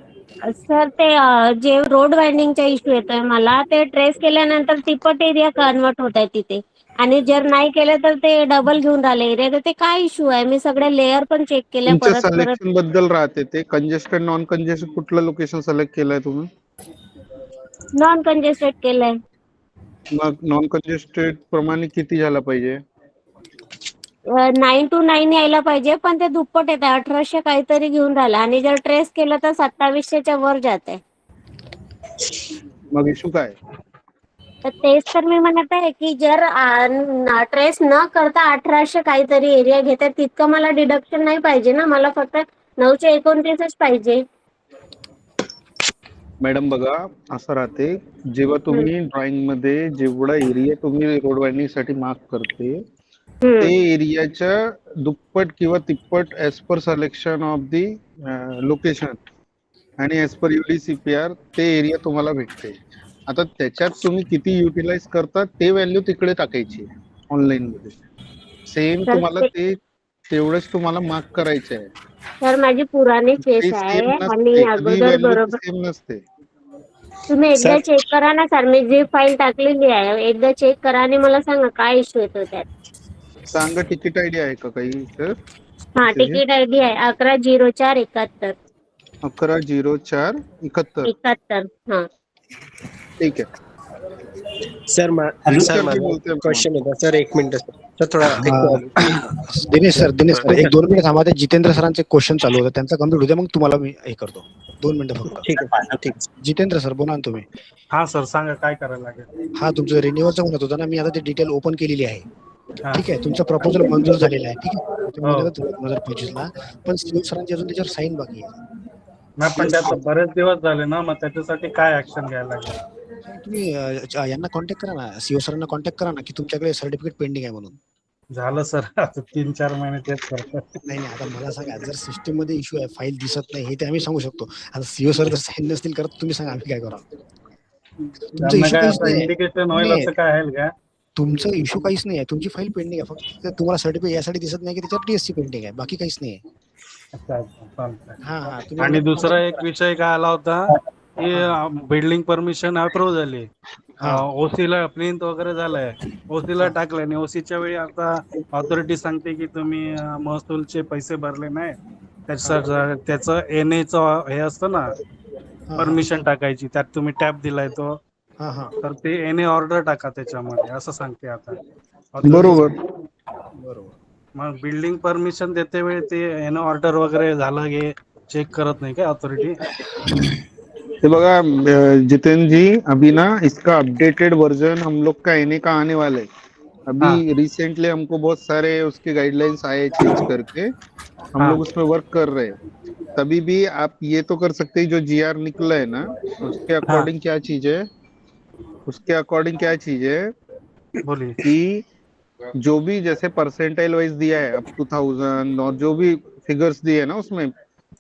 सर ते जे रोड वाइंडिंगचा इश्यू येतोय मला, ते ट्रेस केल्यानंतर तिप्पट एरिया कन्वर्ट होत आहे तिथे, आणि जर नाही केलं तर ते डबल घेऊन राहिले एरिया. तर ते काय इश्यू आहे? मी सगळे लेअर पण चेक केले तुमच्या परत. सिलेक्शन बद्दल राहते ते कंजेस्टेड नॉन कंजेस्टेड कुठलं लोकेशन सिलेक्ट केलंय तुम्ही? नॉन कंजेस्टेड केलंय. मग नॉन कंजेस्टेड प्रमाणे किती झाला पाहिजे? 9 to 9 यायला पाहिजे, पण ते दुप्पट येत आहे. 1800 काहीतरी घेऊन राहिला, आणि जर ट्रेस केलं तर 2700च्या वर जाते. मग इश्यू काय? तर तेच तर मी म्हणत आहे की जर ट्रेस न करता 1800 काहीतरी एरिया घेतात, तितकं मला डिडक्शन नाही पाहिजे ना. मला फक्त 929च पाहिजे. मॅडम बघा, असं राहते, जेव्हा तुम्ही ड्रॉइंग मध्ये जेवढा एरिया तुम्ही रोड वाइंडिंग साठी मार्क करते, ते एरियाच्या दुप्पट किंवा तिप्पट as per selection of the location आणि ऍज पर UDCPR ते एरिया तुम्हाला भेटते. आता त्याच्यात तुम्ही किती युटिलाइज करता ते व्हॅल्यू तिकडे टाकायची ऑनलाईन मध्ये. सेम तर तुम्हाला ते- ते तेवढंच तुम्हाला मार्क करायचे आहे. तर माझी पुराणी ते फेस आहे सेम आणि नसते, कधी अगोदर व्हॅल्यू बरोबर सेम नसते. तुम्ही एकदा चेक करा ना सर, मी जी फाईल टाकलेली आहे एकदा चेक करा आणि मला सांगा काय इश्यू येतो त्यात. सांगा तिकीट आयडी आहे का काही सर? हा, तिकीट आयडी आहे 110471. 110471. हा. ठीक आहे. सर सर मी बोलतोय क्वेश्चन होता सर, 1 मिनिट सर थोडा दिनेश सर 1-2 मिनिट थांबा. ते जितेंद्र सरांचे क्वेश्चन चालू होतं, त्यांचा कम्प्लीट होते, मग तुम्हाला मी हे करतो. 2 मिनिटं फक्त. ठीक आहे ठीक आहे. जितेंद्र सर बोला ना तुम्ही. हा सर सांगा काय करायला लागेल. हा, तुमचं रिन्युअलचं म्हणत होतं ना, मी आता ते डिटेल ओपन केलेली आहे. हा. ठीक आहे, तुमचं प्रपोजल मंजूर झालेलं आहे. ठीक आहे, तुम्ही हो. म्हणले होते 2025 ला, पण सीओ सरांची अजून त्याच्यावर साईन बाकी आहे. नाही पण त्यात बरेच दिवस झाले ना, मग त्याच्यासाठी काय ऍक्शन घ्यायला लागेल. तुम्ही यांना कॉन्टॅक्ट करा ना, सीओ सरांना कॉन्टॅक्ट करा ना, की तुमच्याकडे सर्टिफिकेट पेंडिंग आहे म्हणून. झालं सर आता 3-4 महिने तेच करतात. नाही आता मला सांगा, जर सिस्टीम मध्ये इश्यू आहे, फाईल दिसत नाही, हे ते आम्ही सांगू शकतो. आता सीओ सर जर साईन नसतील करत, तुम्ही सांगा आम्ही काय करा. तुमचा त्यांना इश्यू काय काहीच असं नाही, इंडिकेशन होईल असं काय आहे का? तुमचं इश्यू काहीच नाही आहे, तुमची फाईल पेंडिंग आहे. फक्त तुम्हाला सर्टिफिकेट यासाठी दिसत नाही की त्याच्यावर टीएससी पेंडिंग आहे, बाकी काहीच नाही आहे. अच्छा चालतंय. हा, आणि दुसरा एक विषय काय आला होता की बिल्डिंग परमिशन अप्रूव्ह झाली, ओसीला प्लिंथ वगैरे झालंय, ओसीला टाकलंय आणि ओसीच्या वेळी आता ऑथॉरिटी सांगते की तुम्ही महसूलचे पैसे भरले नाही, त्याचं एनएचं हे असतं ना परमिशन टाकायची, त्यात तुम्ही टॅप दिलाय तो, तर ते एनए ऑर्डर टाका त्याच्यामध्ये असं सांगते आता. बरोबर. मग बिल्डिंग परमिशन देते वेळी ते एनए ऑर्डर वगैरे झालं हे चेक करत नाही का ऑथॉरिटी? तो बघा जितेंद्र जी, अभी ना इसका अपडेटेड वर्जन हम लोग का आने का आने वाला है. अभी रिसेंटली हमको बहुत सारे उसके गाइडलाइंस आए चेंज करके, हम लोग उसमें वर्क कर रहे हैं. तभी भी आप ये तो कर सकते हैं, जो जीआर निकला है ना उसके अकॉर्डिंग क्या चीज है, उसके अकॉर्डिंग क्या चीज है बोलिए. कि जो भी जैसे परसेंटाइल वाइज दिया है अप टू 1000 और जो भी फिगर्स दिए है ना उसमें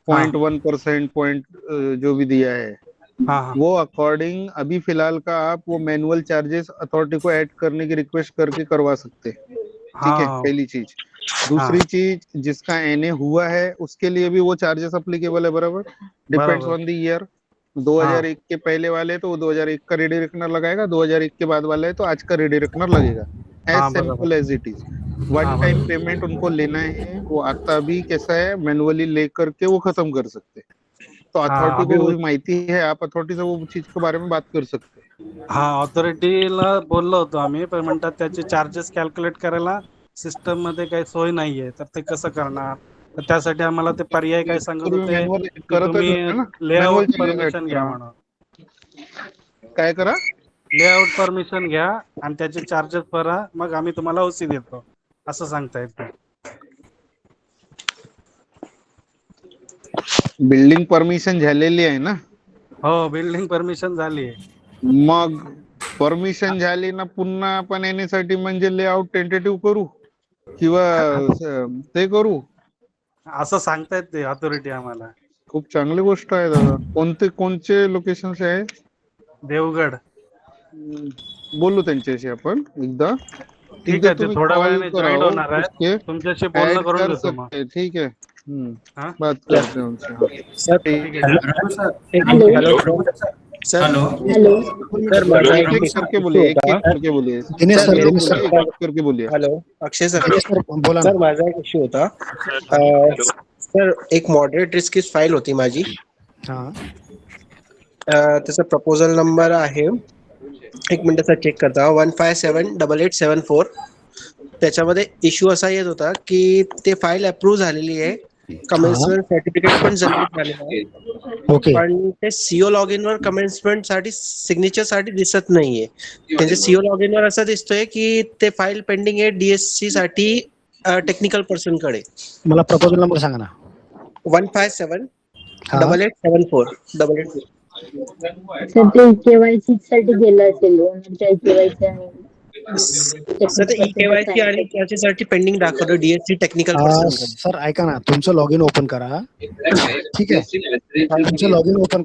0.1% पॉइंट जो भी दिया है, वो अकॉर्डिंग अभी फिलहाल का आप वो मैनुअल चार्जेस अथॉरिटी को ऐड करने की रिक्वेस्ट करके करवा सकते हैं. ठीक है, पहली चीज. दूसरी चीज, जिसका एनए हुआ है उसके लिए भी वो चार्जेस अप्लीकेबल है. बराबर, डिपेंड्स ऑन द ईयर. 2001 के पहले वाले तो 2001 का रेडी रेकनर लगाएगा, 2001 के बाद वाले तो आज का रेडी रेकनर लगेगा. As simple as it is. One time payment उनको लेना है, वो आता भी कैसा है मैनुअली लेकर के वो खत्म कर सकते हैं. तो अथॉरिटी को माहिती है, आप अथॉरिटी से वो चीज के बारे में बात कर सकते हैं. हा, ऑथॉरिटीला बोललो होतो आम्ही, पण म्हणतात त्याचे चार्जेस कॅल्क्युलेट करायला सिस्टम मध्ये काही सोय नाहीये, तर ते कसं करणार? तर त्यासाठी आम्हाला ते पर्याय काय सांगत होते, तुम्ही लेआउट परमिशन घ्या म्हणून. काय करा? लेआउट परमिशन घ्या आणि त्याचे चार्जेस भरा, मग आम्ही तुम्हाला ओसी देतो असं सांगतायत ते. बिल्डिंग परमिशन झालेली आहे ना? हो, बिल्डिंग परमिशन झाली. मग परमिशन झाली ना, पुन्हा आपण येण्यासाठी म्हणजे लेआउट टेंटेटिव्ह करू किंवा ते करू असं सांगतायत ते ऑथॉरिटी आम्हाला. खूप चांगली गोष्ट आहे दादा. कोणते लोकेशन्स आहे? देवगड. बोलू त्यांच्याशी आपण एकदा. ठीक आहे, ते थोड्या वेळाने जॉईन होणार आहे, तुमच्याशी बोलणं करून घेतो मग. ठीक आहे. बात करते हैं उनसे. Sir hello. एक करके बोलिए, करके बोलिए. दिनेश सर करके बोलिए. हॅलो अक्षय सर. बोला सर माझा एक इश्यू होता. सर एक मॉडरेट रिस्क फाईल होती माझी. त्याचा प्रपोजल नंबर आहे, 1 मिनिटाचा चेक करता, 1578874. त्याच्यामध्ये इश्यू असा येत होता की ते फाईल अप्रूव्ह झालेली आहे, कमेन्समेंट सर्टिफिकेट पण जनरेट झालेलं आहे, पण ते सीओ लॉग इन वर कमेन्समेंट साठी सिग्नेचर साठी दिसत नाहीये. त्यांचे सीओ लॉग इन वर असं दिसतोय की ते फाईल पेंडिंग आहे डीएससी साठी टेक्निकल पर्सन कडे. मला प्रपोजल नंबर सांगा ना. 1578874. सर ते केवायसी साठी गेलं असेल, ओनरच्या केवायसी आणि सर ते केवायसी आणि त्याच्यासाठी पेंडिंग दाखवतो डीएससी टेक्निकल पर्सन. सर ऐका ना, तुमचं लॉग इन ओपन करा. ठीक आहे, तुमचं लॉग इन ओपन करा.